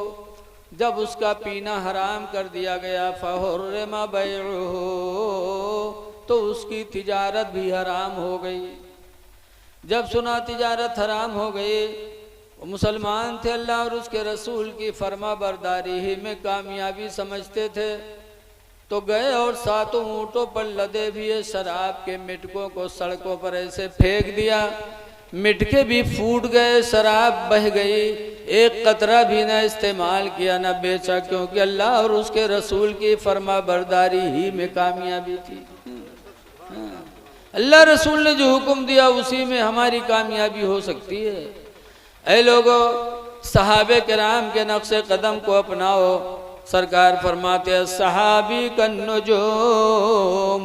जब उसका पीना हराम कर दिया गया, फहुर्रिमा बैउहु, तो उसकी तिजारत भी हराम हो गई। जब सुना तिजारत हराम हो गई, वो मुसलमान थे, अल्लाह और उसके रसूल की फर्मा बरदारी ही में कामयाबी समझते थे, तो गए और 7 ऊँटों पर लदे हुए शराब के मिटकों को सड़कों पर ऐसे फेंक दिया। मिटके भी फूट गए, शराब बह गई, एक कतरा भी ना इस्तेमाल किया ना बेचा, क्योंकि अल्लाह और उसके रसूल की फर्मा बरदारी ही में कामयाबी थी। अल्लाह रसूल ने जो हुक्म दिया उसी में हमारी कामयाबी हो सकती है। ऐ लोगों, सहाबे किराम के नक्शे कदम को अपनाओ। सरकार फरमाते हैं सहाबी कन्नुजूम,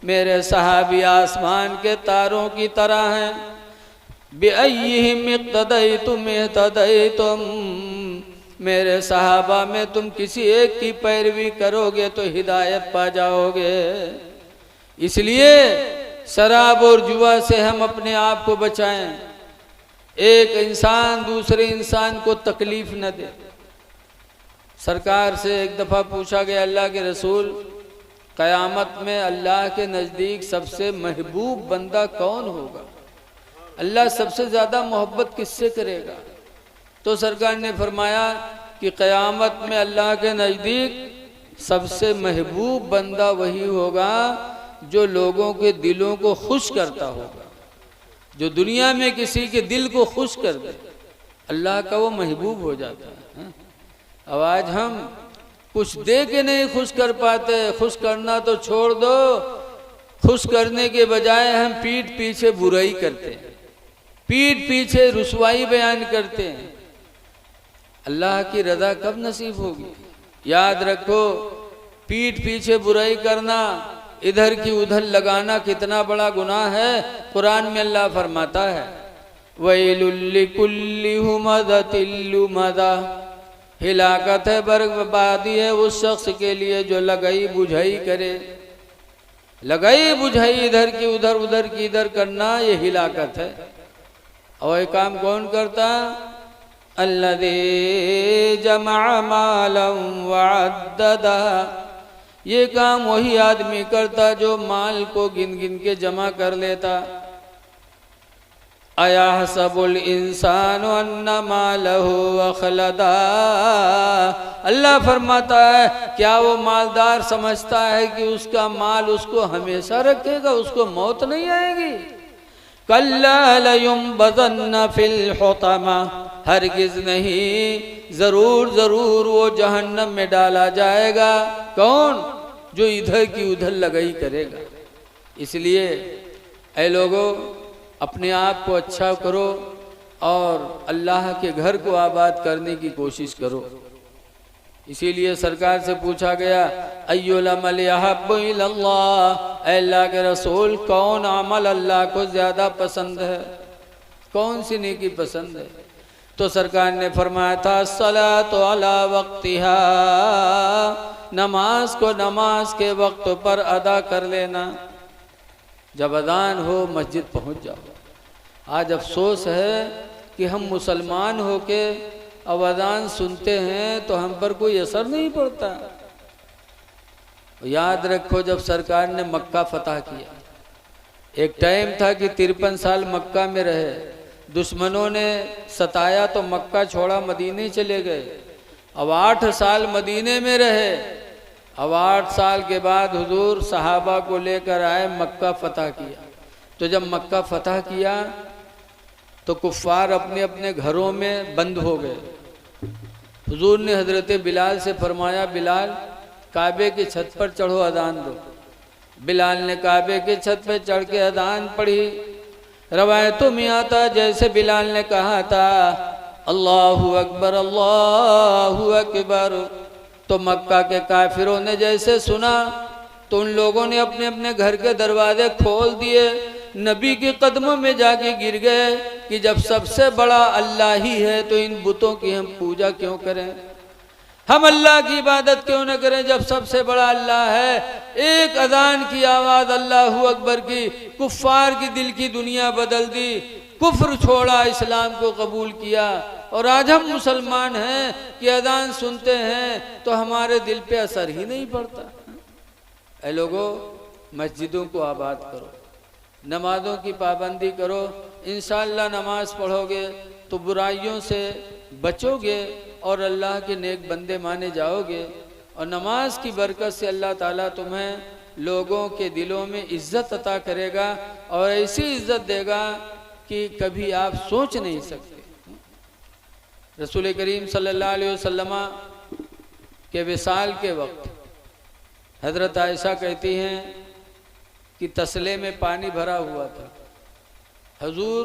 मेरे सहाबी आसमान के तारों की तरह हैं। बिअय्यिहिम इक़्तदैतुम इह्तदैतुम, मेरे सहाबा में तुम किसी एक की पैरवी करोगे तो हिदायत पा जाओगे। इसलिए शराब और जुआ से हम अपने आप को बचाएं। एक इंसान दूसरे इंसान को तकलीफ न दे। सरकार से एक दफ़ा पूछा गया अल्लाह के रसूल, क़यामत में अल्लाह के नज़दीक सबसे महबूब बंदा कौन होगा? अल्लाह सबसे ज़्यादा मोहब्बत किससे करेगा? तो सरकार ने फरमाया कि क़यामत में अल्लाह के नज़दीक सबसे महबूब बंदा वही होगा जो लोगों के दिलों को खुश करता होगा। जो दुनिया में किसी के दिल को खुश कर दे, अल्लाह का वो महबूब हो जाता है। अब आज हम कुछ दे के नहीं खुश कर पाते। खुश करना तो छोड़ दो, खुश करने के बजाय हम पीठ पीछे बुराई करते हैं, पीठ पीछे रुसवाई बयान करते हैं। अल्लाह की रज़ा कब नसीब होगी? याद रखो, पीठ पीछे बुराई करना, इधर की उधर लगाना कितना बड़ा गुनाह है। कुरान में अल्लाह फरमाता है वैलुल लिकुल्लि हुमज़तिल लुमज़ा, हिलाकत है, बर्बादी है उस शख्स के लिए जो लगाई बुझाई करे। लगाई बुझाई इधर की उधर, उधर की इधर करना, ये हिलाकत है। और ये काम कौन करता? अल्लज़ी जमअ मालन वअद्ददा, ये काम वही आदमी करता जो माल को गिन गिन के जमा कर लेता। अयहसबुल इंसानु अन्ना मालहु अखलदा, अल्लाह फरमाता है क्या वो मालदार समझता है कि उसका माल उसको हमेशा रखेगा, उसको मौत नहीं आएगी? कल्ला लयुंबज़न्न फिल हुतमा, हरगिज नहीं, जरूर जरूर वो जहन्नम में डाला जाएगा। कौन? जो इधर की उधर लगाई करेगा। इसलिए ऐ लोगों, अपने आप को अच्छा करो और अल्लाह के घर को आबाद करने की कोशिश करो। इसीलिए सरकार से पूछा गया, अय्युल अमल अहब्बु इलल्लाह, अल्लाह के रसूल कौन अमल अल्लाह को ज़्यादा पसंद है, कौन सी नेकी पसंद है? तो सरकार ने फरमाया था, सलातु अला वक्तिहा, नमाज को नमाज के वक्त पर अदा कर लेना। जब अजान हो मस्जिद पहुंच जाओ। आज अफसोस है कि हम मुसलमान होके अब अजान सुनते हैं तो हम पर कोई असर नहीं पड़ता। याद रखो, जब सरकार ने मक्का फतह किया, एक टाइम था कि 53 साल मक्का में रहे, दुश्मनों ने सताया तो मक्का छोड़ा, मदीने चले गए। अब 8 साल मदीने में रहे। अब 8 साल के बाद हुजूर सहाबा को लेकर आए, मक्का फतह किया। तो जब मक्का फतह किया तो कुफ्फार अपने अपने घरों में बंद हो गए। हुजूर ने हजरत बिलाल से फरमाया, बिलाल काबे की छत पर चढ़ो, अजान दो। बिलाल ने काबे की छत पर चढ़ के अजान पढ़ी। रवायतों में आता जैसे बिलाल ने कहा था, अल्लाहु अकबर अल्लाहु अकबर, तो मक्का के काफिरों ने जैसे सुना तो उन लोगों ने अपने अपने घर के दरवाजे खोल दिए, नबी के कदमों में जाके गिर गए कि जब सबसे बड़ा अल्लाह ही है तो इन बुतों की हम पूजा क्यों करें, हम अल्लाह की इबादत क्यों न करें जब सबसे बड़ा अल्लाह है। एक अजान की आवाज़ अल्लाहु अकबर की कुफ्फार की दिल की दुनिया बदल दी, कुफ्र छोड़ा, इस्लाम को कबूल किया। और आज हम मुसलमान हैं कि अजान सुनते हैं तो हमारे दिल पे असर ही नहीं पड़ता। ऐ लोगों, मस्जिदों को आबाद करो, नमाजों की पाबंदी करो। इंशाअल्लाह नमाज पढ़ोगे तो बुराइयों से बचोगे और अल्लाह के नेक बंदे माने जाओगे। और नमाज की बरकत से अल्लाह ताला तुम्हें लोगों के दिलों में इज्जत अता करेगा और ऐसी इज्जत देगा कि कभी आप सोच नहीं सकते। रसूल करीम सल्लल्लाहु अलैहि वसल्लम के विसाल के वक्त हज़रत आयशा कहती हैं कि तसले में पानी भरा हुआ था। हुजूर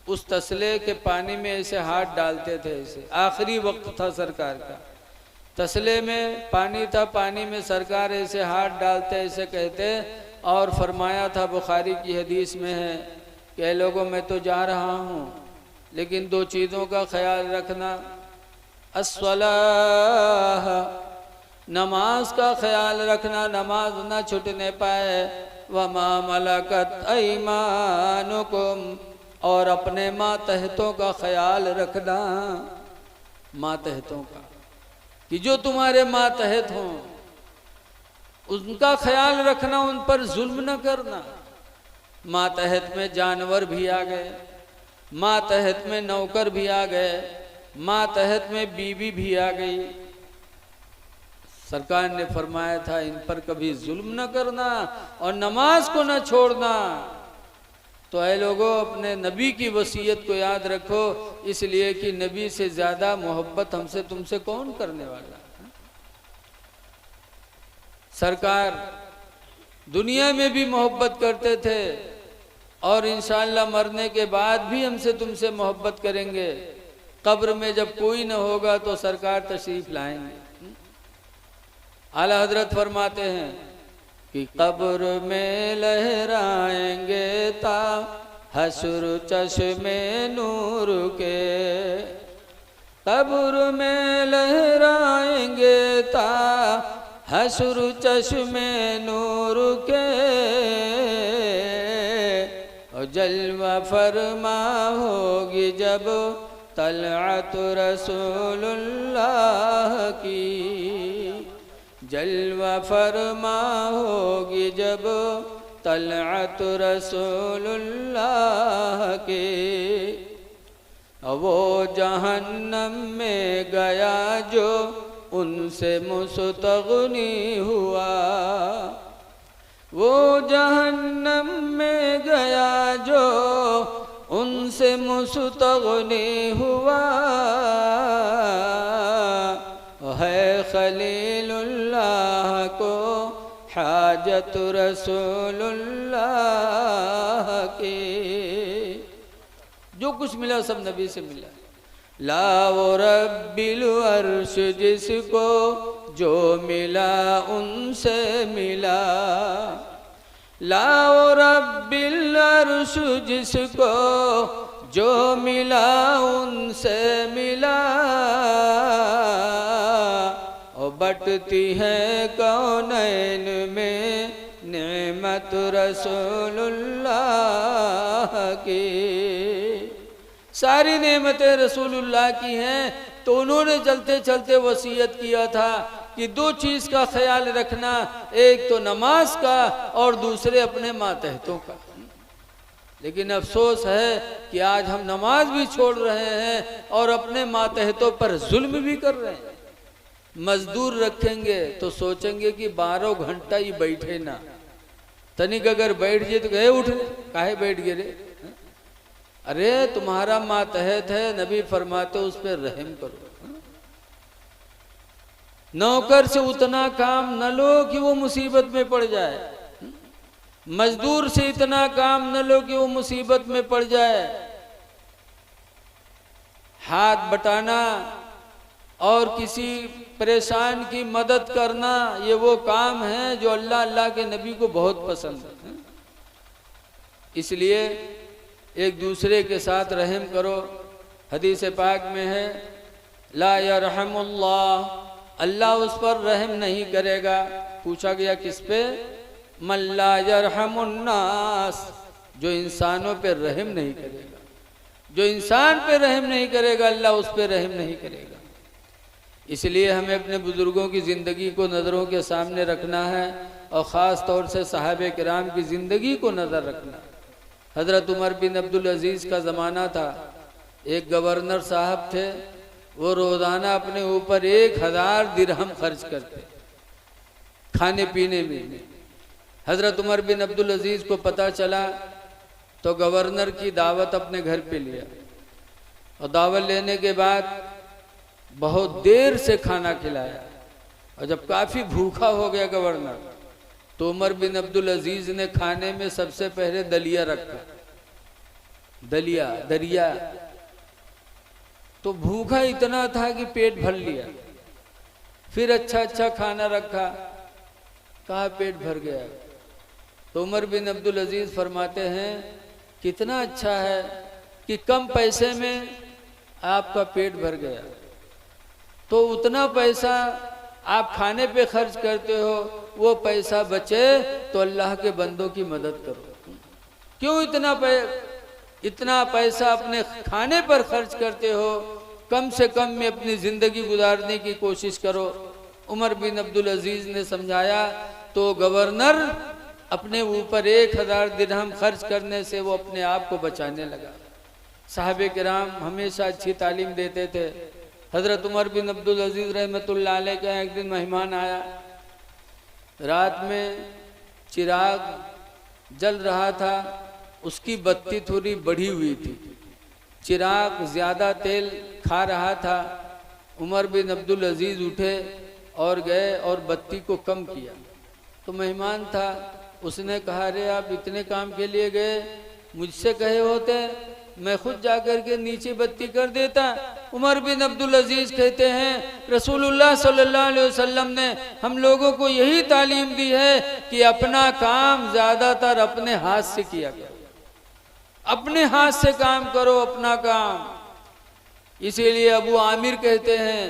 उस तसले के पानी में ऐसे हाथ डालते थे, ऐसे आखिरी वक्त था सरकार का, तसले में पानी था, पानी में सरकार ऐसे हाथ डालते, ऐसे कहते। और फरमाया था, बुखारी की हदीस में है कि लोगों मैं तो जा रहा हूँ लेकिन 2 चीज़ों का ख्याल रखना, अस्सलाह, नमाज का ख्याल रखना, नमाज ना छूटने पाए, वमा मलकत ऐमानुकुम, और अपने मातहतों का ख्याल रखना, मातहतों का, कि जो तुम्हारे मातहत हों उनका ख्याल रखना, उन पर जुल्म न करना। मातहत में जानवर भी आ गए, मातहत में नौकर भी आ गए, मातहत में बीवी भी आ गई। सरकार ने फरमाया था इन पर कभी जुल्म न करना और नमाज को न छोड़ना। तो ऐ लोगों, अपने नबी की वसीयत को याद रखो, इसलिए कि नबी से ज़्यादा मोहब्बत हमसे तुमसे कौन करने वाला। सरकार दुनिया में भी मोहब्बत करते थे और इंशाअल्लाह मरने के बाद भी हमसे तुमसे मोहब्बत करेंगे। कब्र में जब कोई न होगा तो सरकार तशरीफ लाएंगे। आला हजरत फरमाते हैं कि कब्र में लहराएंगे ता हशर चश्मे नूर के, कब्र में लहराएंगे ता हशर चश्मे नूर के, और जलवा फरमा होगी जब तलअत रसूलुल्लाह की, जलवा फरमा होगी जब तलअत रसूलुल्लाह के। वो जहन्नम में गया जो उनसे मुस्तगनी हुआ, वो जहन्नम में गया जो उनसे मुस्तगनी हुआ, है खलीलुल्लाह को हाजत रसूलुल्लाह की। जो कुछ मिला सब नबी से मिला। लाओ रब्बिल अर्श जिसको जो मिला उनसे मिला, लाओ रब्बिल अर्श जिसको जो मिला उनसे मिला, और बटती है कौनैन में नेमत रसूलुल्लाह की। सारी नेमतें रसूलुल्लाह की हैं। तो उन्होंने चलते चलते वसीयत किया था कि दो चीज़ का ख्याल रखना, एक तो नमाज का और दूसरे अपने मातहतों का। लेकिन अफसोस है कि आज हम नमाज भी छोड़ रहे हैं और अपने मातहतों पर जुल्म भी कर रहे हैं। मजदूर रखेंगे तो सोचेंगे कि 12 घंटा ही बैठे ना, तनिक अगर बैठ गए तो गए उठ काहे बैठ गए रे। अरे तुम्हारा मातहत है, नबी फरमाते उस पर रहम करो। नौकर से उतना काम न लो कि वो मुसीबत में पड़ जाए, मजदूर से इतना काम न लो कि वो मुसीबत में पड़ जाए। हाथ बटाना और किसी परेशान की मदद करना, ये वो काम है जो अल्लाह अल्लाह के नबी को बहुत पसंद है। इसलिए एक दूसरे के साथ रहम करो। हदीस पाक में है, ला यरहमुल्लाह, अल्लाह उस पर रहम नहीं करेगा। पूछा गया किस पे? मन ला यरहमुन्नास, जो इंसानों पे रहम नहीं करेगा। जो इंसान पे रहम नहीं करेगा, अल्लाह उस पे रहम नहीं करेगा। इसलिए हमें अपने बुजुर्गों की ज़िंदगी को नज़रों के सामने रखना है और ख़ास तौर से साहबे किराम की ज़िंदगी को नज़र रखना है। हज़रत उमर बिन अब्दुल अज़ीज़ का ज़माना था। एक गवर्नर साहब थे, वो रोज़ाना अपने ऊपर 1000 दिरहम खर्च करते खाने पीने में। हज़रत उमर बिन अब्दुल अज़ीज़ को पता चला तो गवर्नर की दावत अपने घर पे लिया, और दावत लेने के बाद बहुत देर से खाना खिलाया। और जब काफ़ी भूखा हो गया गवर्नर, तो उमर बिन अब्दुल अजीज़ ने खाने में सबसे पहले दलिया रखा। दरिया तो भूखा इतना था कि पेट भर लिया। फिर अच्छा खाना रखा, कहा पेट भर गया। तो उमर बिन अब्दुल अजीज़ फरमाते हैं, कितना अच्छा है कि कम पैसे में आपका पेट भर गया, तो उतना पैसा आप खाने पे खर्च करते हो, वो पैसा बचे तो अल्लाह के बंदों की मदद करो। क्यों इतना पैसा अपने खाने पर खर्च करते हो? कम से कम में अपनी ज़िंदगी गुजारने की कोशिश करो। उमर बिन अब्दुल अजीज़ ने समझाया, तो गवर्नर अपने ऊपर 1000 दिरहम खर्च करने से वो अपने आप को बचाने लगा। साहबे किराम हमेशा अच्छी तालीम देते थे। हज़रत उमर बिन अब्दुल अजीज़ रहमतुल्लाह अलैह का एक दिन मेहमान आया। रात में चिराग जल रहा था, उसकी बत्ती थोड़ी बढ़ी हुई थी, चिराग ज़्यादा तेल खा रहा था। उमर बिन अब्दुल अजीज़ उठे और गए और बत्ती को कम किया। तो मेहमान था, उसने कहा, अरे आप इतने काम के लिए गए, मुझसे कहे होते मैं खुद जाकर के नीचे बत्ती कर देता। उमर बिन अब्दुल अजीज़ कहते हैं, रसूलुल्लाह सल्लल्लाहु अलैहि वसल्लम ने हम लोगों को यही तालीम दी है कि अपना काम ज़्यादातर अपने हाथ से किया करो, अपने हाथ से काम करो अपना काम। इसीलिए अबू आमिर कहते हैं,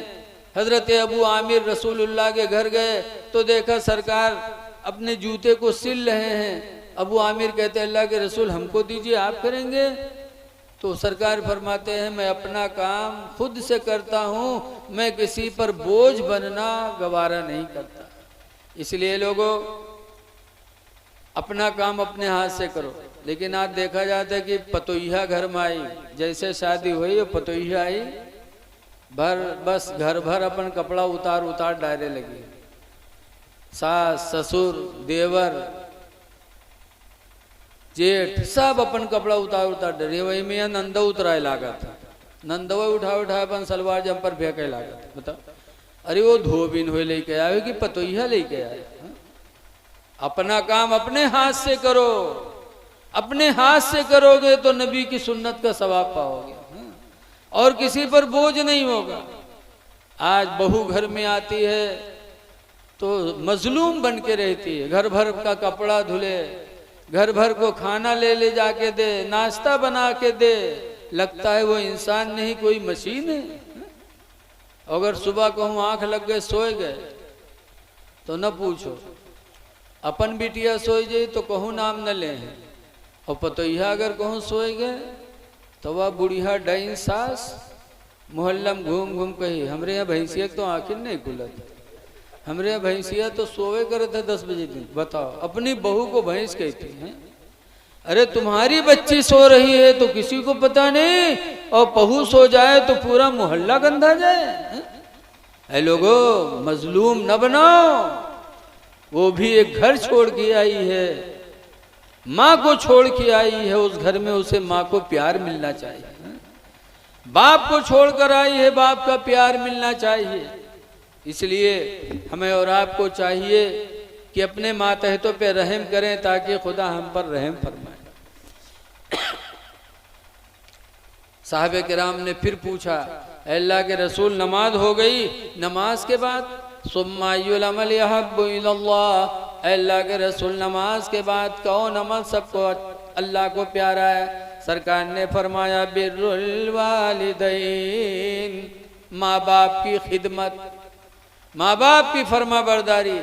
हज़रत अबू आमिर रसूलुल्लाह के घर गए तो देखा सरकार अपने जूते को सिल रहे हैं। अबू आमिर कहते हैं, अल्लाह के रसूल हमको दीजिए, आप करेंगे? तो सरकार फरमाते हैं, मैं अपना काम खुद से करता हूँ, मैं किसी पर बोझ बनना गवारा नहीं करता। इसलिए लोगों, अपना काम अपने हाथ से करो। लेकिन आज देखा जाता है कि पतोहिया घर में आई, जैसे शादी हुई पतोहिया आई, बस घर भर अपन कपड़ा उतार उतार डायरे लगी। सास ससुर देवर जेठ सब अपन कपड़ा उतार उतार डरे। वही में नंदा उतराए लागा था, नंदवा उठा अपन सलवार जंपर फेंके लागा था। बता, अरे वो धोबिन हुए लेके आए कि पतोहिया लेके आए। अपना काम अपने हाथ से करो, अपने हाथ से करोगे तो नबी की सुन्नत का सवाब पाओगे। और किसी पर बोझ नहीं होगा। आज बहू घर में आती है तो मजलूम बन के रहती है, घर भर का कपड़ा धुले, घर भर को खाना ले जाके दे, नाश्ता बना के दे, लगता है वो इंसान नहीं कोई मशीन है। अगर सुबह कहूँ आंख लग गए सोए गए तो न पूछो, अपन बिटिया सोए जाए तो कहूँ नाम न ले, और पतोहिया अगर कहूँ सोए गए तो वह बुढ़िया डाइन सास मोहल्ला में घूम घूम कही हमरे यहाँ भैंसिया तो आखिर नहीं खुलत, हमरे यहाँ भैंसिया तो सोए करे थे 10 बजे दिन। बताओ, अपनी बहू को भैंस कहती हैं। अरे तुम्हारी बच्ची सो रही है तो किसी को पता नहीं, और बहू सो जाए तो पूरा मोहल्ला गंदा जाए। ऐ लोगो, मजलूम न बनाओ। वो भी एक घर छोड़ के आई है, माँ को छोड़ के आई है, उस घर में उसे माँ को प्यार मिलना चाहिए। बाप को छोड़कर आई है, बाप का प्यार मिलना चाहिए। इसलिए हमें और आपको चाहिए कि अपने मातहतों पे रहम करें ताकि खुदा हम पर रहम फरमाए। साहबे किराम ने फिर पूछा, अल्लाह के रसूल नमाज हो गई, नमाज के बाद सुम्मायुल अमल यहब्बु इलल्लाह, अल्लाह के रसूल नमाज के बाद कौन अमल सबको अल्लाह को प्यारा है? सरकार ने फरमाया बिर्रुल वालिदैन, माँ बाप की खिदमत, माँ बाप की फरमा बरदारी।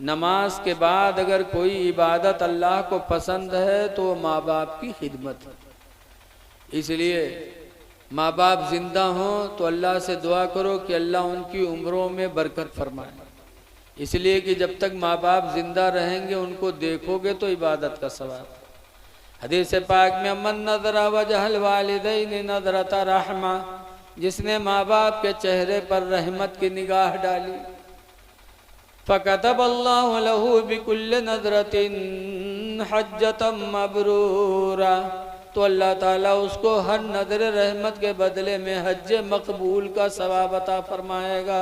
नमाज के बाद अगर कोई इबादत अल्लाह को पसंद है तो माँ बाप की खिदमत है। इसलिए माँ बाप जिंदा हों तो अल्लाह से दुआ करो कि अल्लाह उनकी उम्रों में बरकत फरमाए। इसलिए कि जब तक माँ बाप जिंदा रहेंगे उनको देखोगे तो इबादत का सवाब। हदीस पाक में मन नज़रा वजहल वालिदैन नज़रत रहमा, जिसने माँ बाप के चेहरे पर रहमत की निगाह डाली, फ़कतब अल्लाहु लहू बिकुल्लि नज़रतिन हज्जतम मबरूरा, तो अल्लाह ताला उसको हर नजर रहमत के बदले में हज मकबूल का सवाब अता फरमाएगा।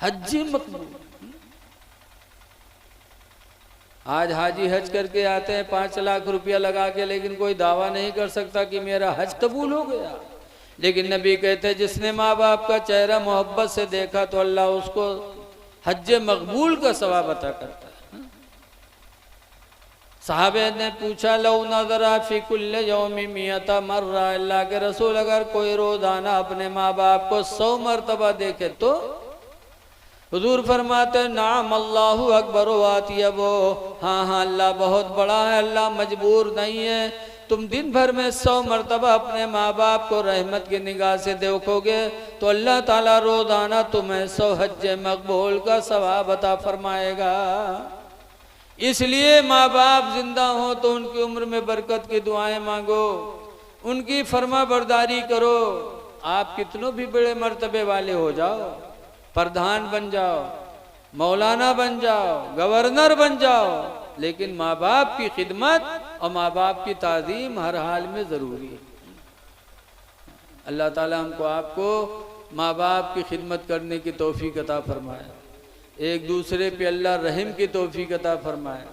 हज मकबूल। आज हाजी हज करके आते हैं 5 लाख रुपया लगा के, लेकिन कोई दावा नहीं कर सकता कि मेरा हज कबूल हो गया। लेकिन नबी कहते हैं जिसने माँ बाप का चेहरा मोहब्बत से देखा तो अल्लाह उसको हज मकबूल का सवाब अता करता है। साहबे ने पूछा लौ नज़रा फी कुल्ले यौमी मियता मर्रा, अल्लाह के रसूल अगर कोई रोजाना अपने माँ बाप को 100 मरतबा देखे तो? हुजूर फरमाते नाम अल्लाहु अकबर वातियबो, हाँ हाँ अल्लाह बहुत बड़ा है, अल्लाह मजबूर नहीं है। तुम दिन भर में 100 मरतबा अपने माँ बाप को रहमत की निगाह से देखोगे तो अल्लाह ताला रोजाना तुम्हें 100 हज मकबूल का सवाब अता फरमाएगा। इसलिए माँ बाप जिंदा हो तो उनकी उम्र में बरकत की दुआएं मांगो, उनकी फरमा बरदारी करो। आप कितनों भी बड़े मर्तबे वाले हो जाओ, प्रधान बन जाओ, मौलाना बन जाओ, गवर्नर बन जाओ, लेकिन माँ बाप की खिदमत और माँ बाप की ताज़ीम हर हाल में ज़रूरी है। अल्लाह ताला हमको आपको माँ बाप की खिदमत करने की तौफीक अता फरमाए, एक दूसरे पे अल्लाह रहम की तौफीक अता फरमाए।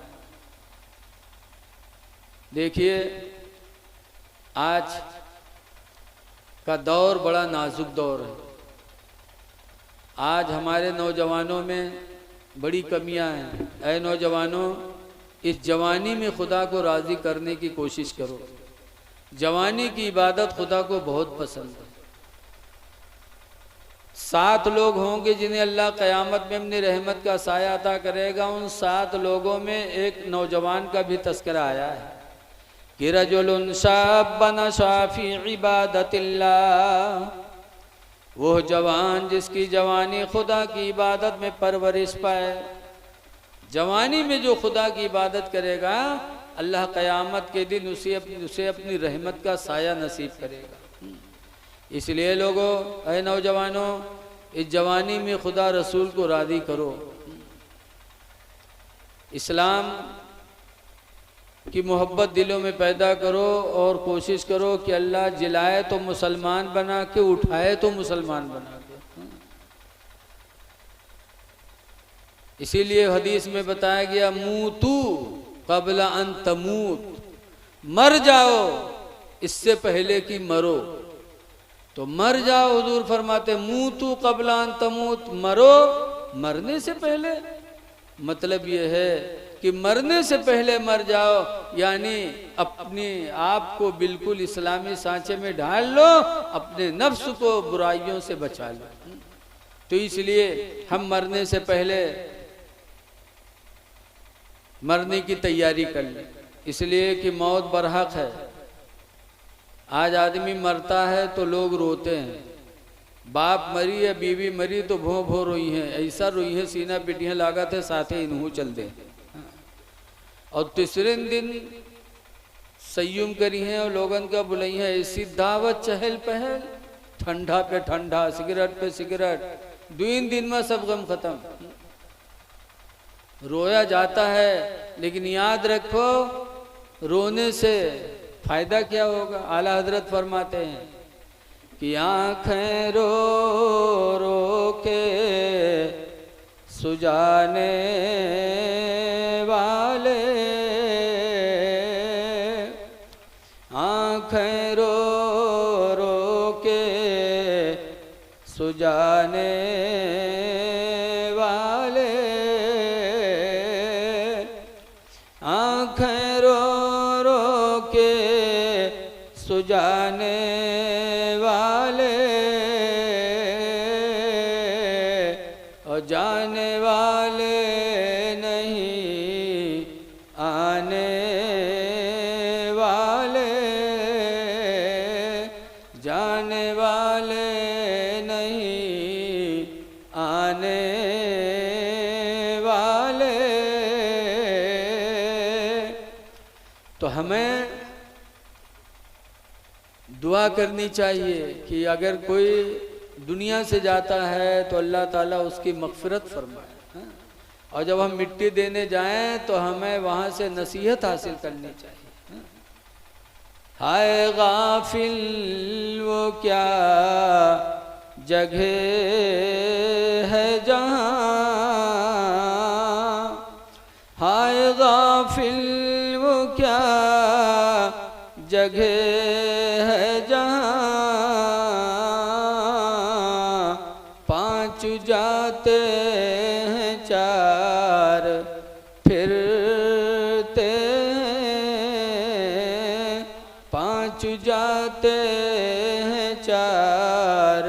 देखिए आज का दौर बड़ा नाजुक दौर है। आज हमारे नौजवानों में बड़ी कमियां हैं। ऐ नौजवानों, इस जवानी में खुदा को राज़ी करने की कोशिश करो। जवानी की इबादत खुदा को बहुत पसंद है। 7 लोग होंगे जिन्हें अल्लाह क़यामत में अपनी रहमत का साया अता करेगा। उन 7 लोगों में एक नौजवान का भी तस्करा आया है कि रजुलुन शाबन शाफी इबादतिल्लाह, वो जवान जिसकी जवानी खुदा की इबादत में परवरिश पाए। जवानी में जो खुदा की इबादत करेगा अल्लाह क़यामत के दिन उसे अपनी रहमत का साया नसीब करेगा। इसलिए लोगों, ऐ नौजवानों, इस जवानी में खुदा रसूल को राज़ी करो। इस्लाम की मोहब्बत दिलों में पैदा करो और कोशिश करो कि अल्लाह जिलाए तो मुसलमान बना के, उठाए तो मुसलमान बना के। इसीलिए हदीस में बताया गया मूतू क़ब्ल अन तमूत, मर जाओ इससे पहले कि मरो। तो मर जाओ, हुजूर फरमाते मूतू कबलान तमूत, मरो मरने से पहले। मतलब ये है कि मरने से पहले मर जाओ, यानी अपने आप को बिल्कुल इस्लामी सांचे में ढाल लो, अपने नफ्स को बुराइयों से बचा लो। तो इसलिए हम मरने से पहले मरने की तैयारी कर लें, इसलिए कि मौत बरहक है। आज आदमी मरता है तो लोग रोते हैं, बाप मरी या बीवी मरी तो भों भों रोई है, ऐसा रोई है सीना पिटियाँ लागत है साथे इन्हू चल दे। और तीसरे दिन संयुम करी है और लोगन का बुलाई है, ऐसी दावत चहल पहल, ठंडा पे ठंडा, सिगरेट पे सिगरेट, 2 दिन में सब गम खत्म। रोया जाता है, लेकिन याद रखो रोने से फायदा क्या होगा। आला हजरत फरमाते हैं कि आँखें रो रो के सुजाने वाले, आँखें रो रो के सुजाने वाले, आँखें रो रो के सुजाने वाले, और जाने वाले नहीं आने वाले, जाने वाले नहीं आने वाले। तो हमें दुआ करनी चाहिए कि अगर कोई दुनिया से जाता है तो अल्लाह ताला उसकी मग़फ़िरत फरमाए, और जब हम मिट्टी देने जाएं तो हमें वहाँ से नसीहत हासिल करनी चाहिए। हाय गाफिल वो क्या जगह है जहाँ, हाय गाफिल वो क्या जगह है जहाँ, पांच जाते हैं चार फिरते हैं, पांच जाते हैं चार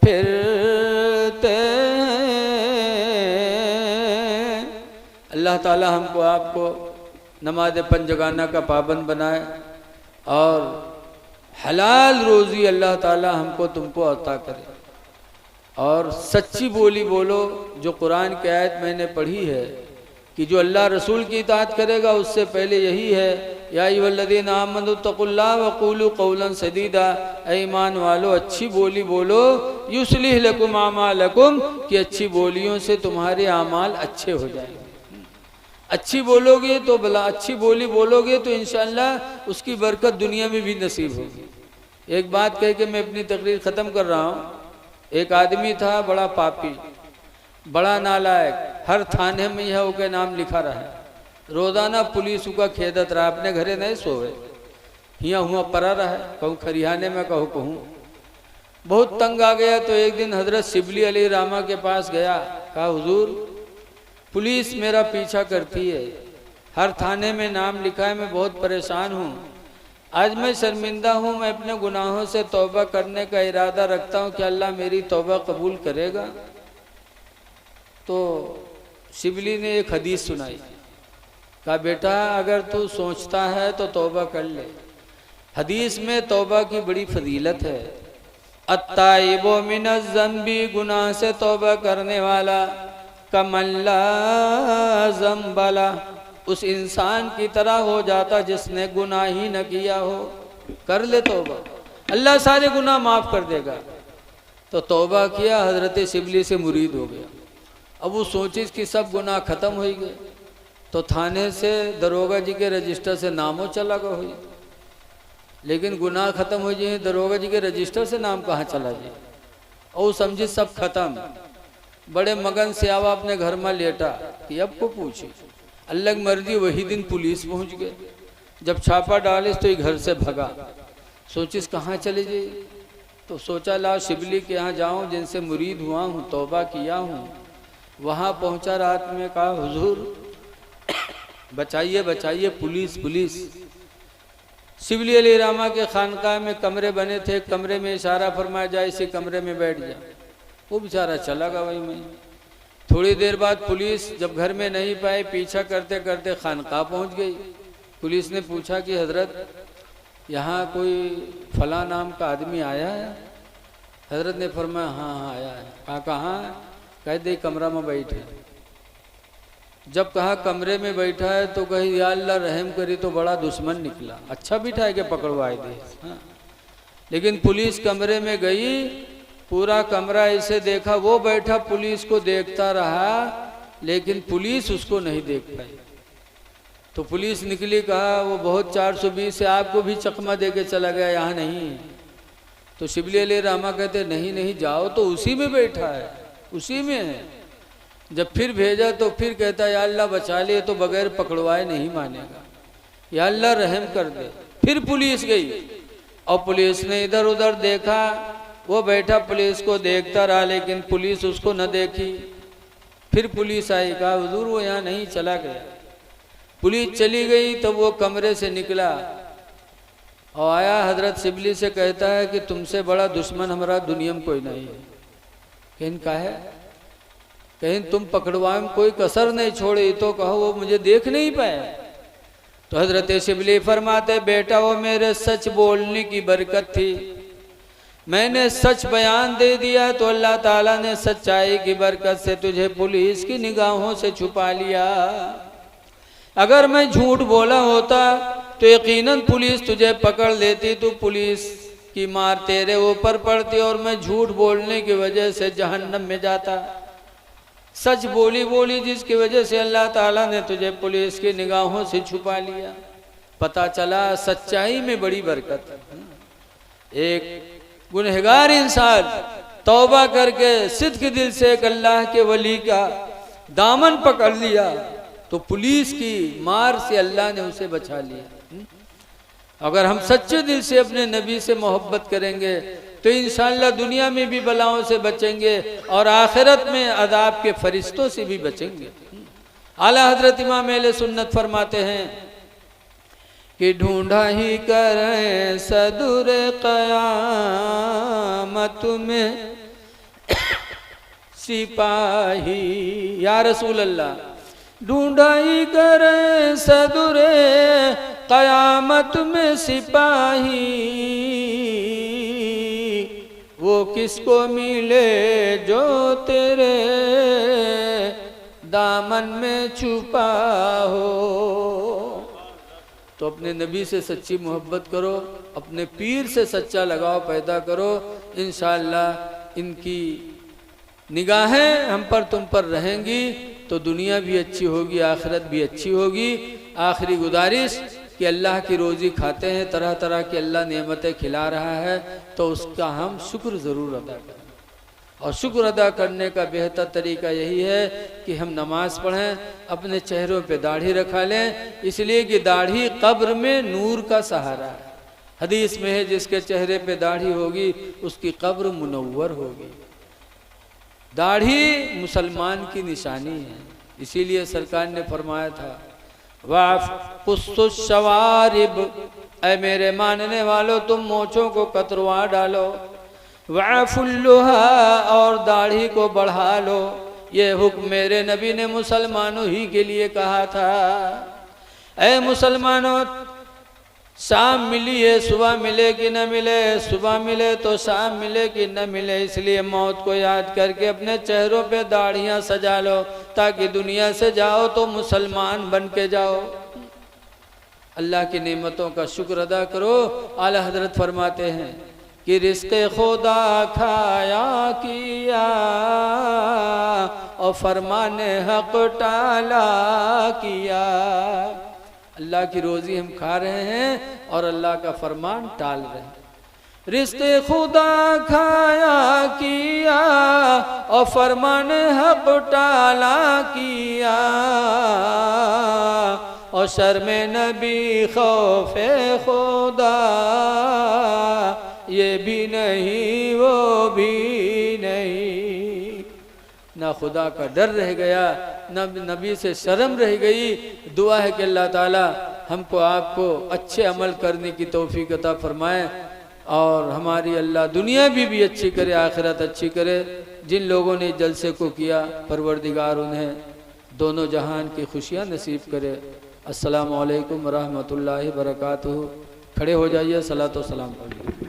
फिरते हैं। अल्लाह ताला हमको आपको नमाज पंजगाना का पाबंद बनाए और हलाल रोज़ी अल्लाह ताला हमको तुमको अता करे, और सच्ची बोली बोलो। जो कुरान की आयत मैंने पढ़ी है कि जो अल्लाह रसूल की इताअत करेगा उससे पहले यही है, या अय्युहल्लज़ीना आमनू तक़ुल्लाह व क़ूलू क़ौलन सदीदा, ऐ ईमान वालो अच्छी बोली बोलो, युस्लिह लकुम आमालकुम, कि अच्छी बोलियों से तुम्हारे आमाल अच्छे हो जाएंगे। अच्छी बोलोगे तो भला, अच्छी बोली बोलोगे तो इंशाअल्लाह उसकी बरकत दुनिया में भी नसीब होगी। एक बात कह के मैं अपनी तकरीर ख़त्म कर रहा हूँ। एक आदमी था बड़ा पापी, बड़ा नालायक, हर थाने में यह उसके नाम लिखा रहा है, रोज़ाना पुलिस का खेदत रहा, अपने घरे नहीं सोए, हियाँ हुआ परा रहा है, कहूँ खरियाने में कहूँ कहूँ। बहुत तंग आ गया तो एक दिन हजरत शिबली अली रामा के पास गया, कहा हुजूर पुलिस मेरा पीछा करती है, हर थाने में नाम लिखा है, मैं बहुत परेशान हूँ, आज मैं शर्मिंदा हूँ, मैं अपने गुनाहों से तौबा करने का इरादा रखता हूँ, क्या अल्लाह मेरी तौबा कबूल करेगा। तो शिबली ने एक हदीस सुनाई, कहा बेटा अगर तू सोचता है तो तौबा कर ले। हदीस में तौबा की बड़ी फजीलत है। अत्ताइबो मिनज़ ज़ंबी, गुनाह से तौबा करने वाला, कमल्ला ज़ंबला, उस इंसान की तरह हो जाता जिसने गुनाह ही न किया हो। कर ले तौबा, अल्लाह सारे गुनाह माफ़ कर देगा। तो तौबा किया, हजरत शिबली से मुरीद हो गया। अब वो सोचे कि सब गुनाह ख़त्म हो गए, तो थाने से दरोगा जी के रजिस्टर से नामों चला गया हुई, लेकिन गुनाह ख़त्म हो जाए, दरोगा जी के रजिस्टर से नाम कहाँ चला जाए। और समझे सब खत्म। बड़े मगन से आवा अपने घर में लेटा कि अब को पूछी, अल्लाह की मर्जी वही दिन पुलिस पहुंच गए। जब छापा डाले तो ये घर से भगा, सोचिस कहाँ चले जाए। तो सोचा लाओ शिबली के यहाँ जाऊँ, जिनसे मुरीद हुआ हूँ, तौबा किया हूँ। वहाँ पहुँचा, रात में कहा हुजूर बचाइए बचाइए, पुलिस पुलिस। शिबली अली रामा के खानकाह में कमरे बने थे, कमरे में इशारा फरमाया जाए इसी कमरे में बैठ जा। वो बेचारा चला गया वही में। थोड़ी देर बाद पुलिस जब घर में नहीं पाए, पीछा करते करते खानकाह पहुंच गई। पुलिस ने पूछा कि हजरत यहाँ कोई फला नाम का आदमी आया है? हजरत ने फरमाया हाँ हाँ आया है। कहा कहाँ? कह दे कमरा में बैठे। जब कहा कमरे में बैठा है तो कही या अल्लाह रहम करी तो बड़ा दुश्मन निकला, अच्छा बिठा के पकड़वाए दे। हाँ। लेकिन पुलिस कमरे में गई, पूरा कमरा ऐसे देखा, वो बैठा पुलिस को देखता रहा, लेकिन पुलिस उसको नहीं देख पाई। तो पुलिस निकली, कहा वो बहुत 420 से आपको भी चकमा दे के चला गया, यहाँ नहीं। तो शिबली अली रामा कहते नहीं नहीं जाओ, तो उसी में बैठा है, उसी में है। जब फिर भेजा तो फिर कहता या अल्लाह बचा ले, तो बगैर पकड़वाए नहीं मानेगा, या अल्लाह रहम कर दे। फिर पुलिस गई और पुलिस ने इधर उधर देखा, वो बैठा पुलिस को देखता रहा, लेकिन पुलिस उसको न देखी। फिर पुलिस आई, कहा हुजूर वो यहाँ नहीं, चला गया। पुलिस चली गई तो वो कमरे से निकला और आया, हजरत शिबली से कहता है कि तुमसे बड़ा दुश्मन हमारा दुनिया में कोई नहीं है। कहीं का है? कहीं तुम पकड़वाए में कोई कसर नहीं छोड़ी, तो कहो वो मुझे देख नहीं पाया। तो हजरत शिबली फरमाते बेटा वो मेरे सच बोलने की बरकत थी, मैंने सच बयान दे दिया तो अल्लाह ताला ने सच्चाई की बरकत से तुझे पुलिस की निगाहों से छुपा लिया। अगर मैं झूठ बोला होता तो यकीनन पुलिस तुझे पकड़ लेती, तो पुलिस की मार तेरे ऊपर पड़ती और मैं झूठ बोलने की वजह से जहन्नम में जाता। सच बोली बोली जिसकी वजह से अल्लाह ताला ने तुझे पुलिस की निगाहों से छुपा लिया। पता चला सच्चाई में बड़ी बरकत है। एक गुनहगार इंसान तौबा करके सिद्क दिल से एक अल्लाह के वली का दामन पकड़ लिया तो पुलिस की मार से अल्लाह ने उसे बचा लिया। अगर हम सच्चे दिल से अपने नबी से मोहब्बत करेंगे तो इंशाअल्लाह दुनिया में भी बलाओं से बचेंगे और आखिरत में अजाब के फरिश्तों से भी बचेंगे। आला हजरत इमाम अहले सुन्नत फरमाते हैं कि ढूंढा ही करें सदुर क़यामत में सिपाही, या रसूल अल्लाह ढूंढा ही करें सदुर क़यामत में सिपाही, वो किसको मिले जो तेरे दामन में छुपा हो। तो अपने नबी से सच्ची मोहब्बत करो, अपने पीर से सच्चा लगाव पैदा करो, इंशाअल्लाह इनकी निगाहें हम पर तुम पर रहेंगी तो दुनिया भी अच्छी होगी, आखिरत भी अच्छी होगी। आखिरी गुजारिश कि अल्लाह की रोज़ी खाते हैं, तरह तरह की अल्लाह नेमतें खिला रहा है, तो उसका हम शुक्र ज़रूर अदा करें। और शुक्र अदा करने का बेहतर तरीका यही है कि हम नमाज़ पढ़ें, अपने चेहरों पे दाढ़ी रखा लें, इसलिए कि दाढ़ी कब्र में नूर का सहारा है। हदीस में है जिसके चेहरे पे दाढ़ी होगी उसकी कब्र मुनव्वर होगी। दाढ़ी मुसलमान की निशानी है, इसीलिए सरकार ने फरमाया था वाफ़ुस्सवारिब, ऐ मेरे मानने वालों तुम मोछों को कतरवा डालो, वाफ़ुल्लुहा, और दाढ़ी को बढ़ा लो। ये हुक्म मेरे नबी ने मुसलमानों ही के लिए कहा था। ऐ मुसलमानों शाम मिली है, सुबह मिले कि न मिले, सुबह मिले तो शाम मिले कि न मिले, इसलिए मौत को याद करके अपने चेहरों पे दाढ़ियाँ सजा लो ताकि दुनिया से जाओ तो मुसलमान बन के जाओ। अल्लाह की नेमतों का शुक्र अदा करो। आला हजरत फरमाते हैं कि रिज़्क़े खुदा खाया किया और फरमाने हक टाला किया। अल्लाह की रोज़ी हम खा रहे हैं और अल्लाह का फरमान टाल रहे हैं। रिज़्क़े खुदा खाया किया और फरमान हक टाला किया, और शर्म नबी खौफे खुदा ये भी नहीं वो भी नहीं। ना खुदा का डर रह गया, न नबी से शर्म रह गई। दुआ है कि अल्लाह ताला हमको आपको अच्छे अमल करने की तौफीक अता फरमाए और हमारी अल्लाह दुनिया भी अच्छी करे, आखिरत अच्छी करे। जिन लोगों ने जलसे को किया परवरदिगार उन्हें दोनों जहान की खुशियाँ नसीब करे। अस्सलामु अलैकुम व रहमतुल्लाहि व बरकातुहू। खड़े हो जाइए, सलातो सलाम पढ़िए।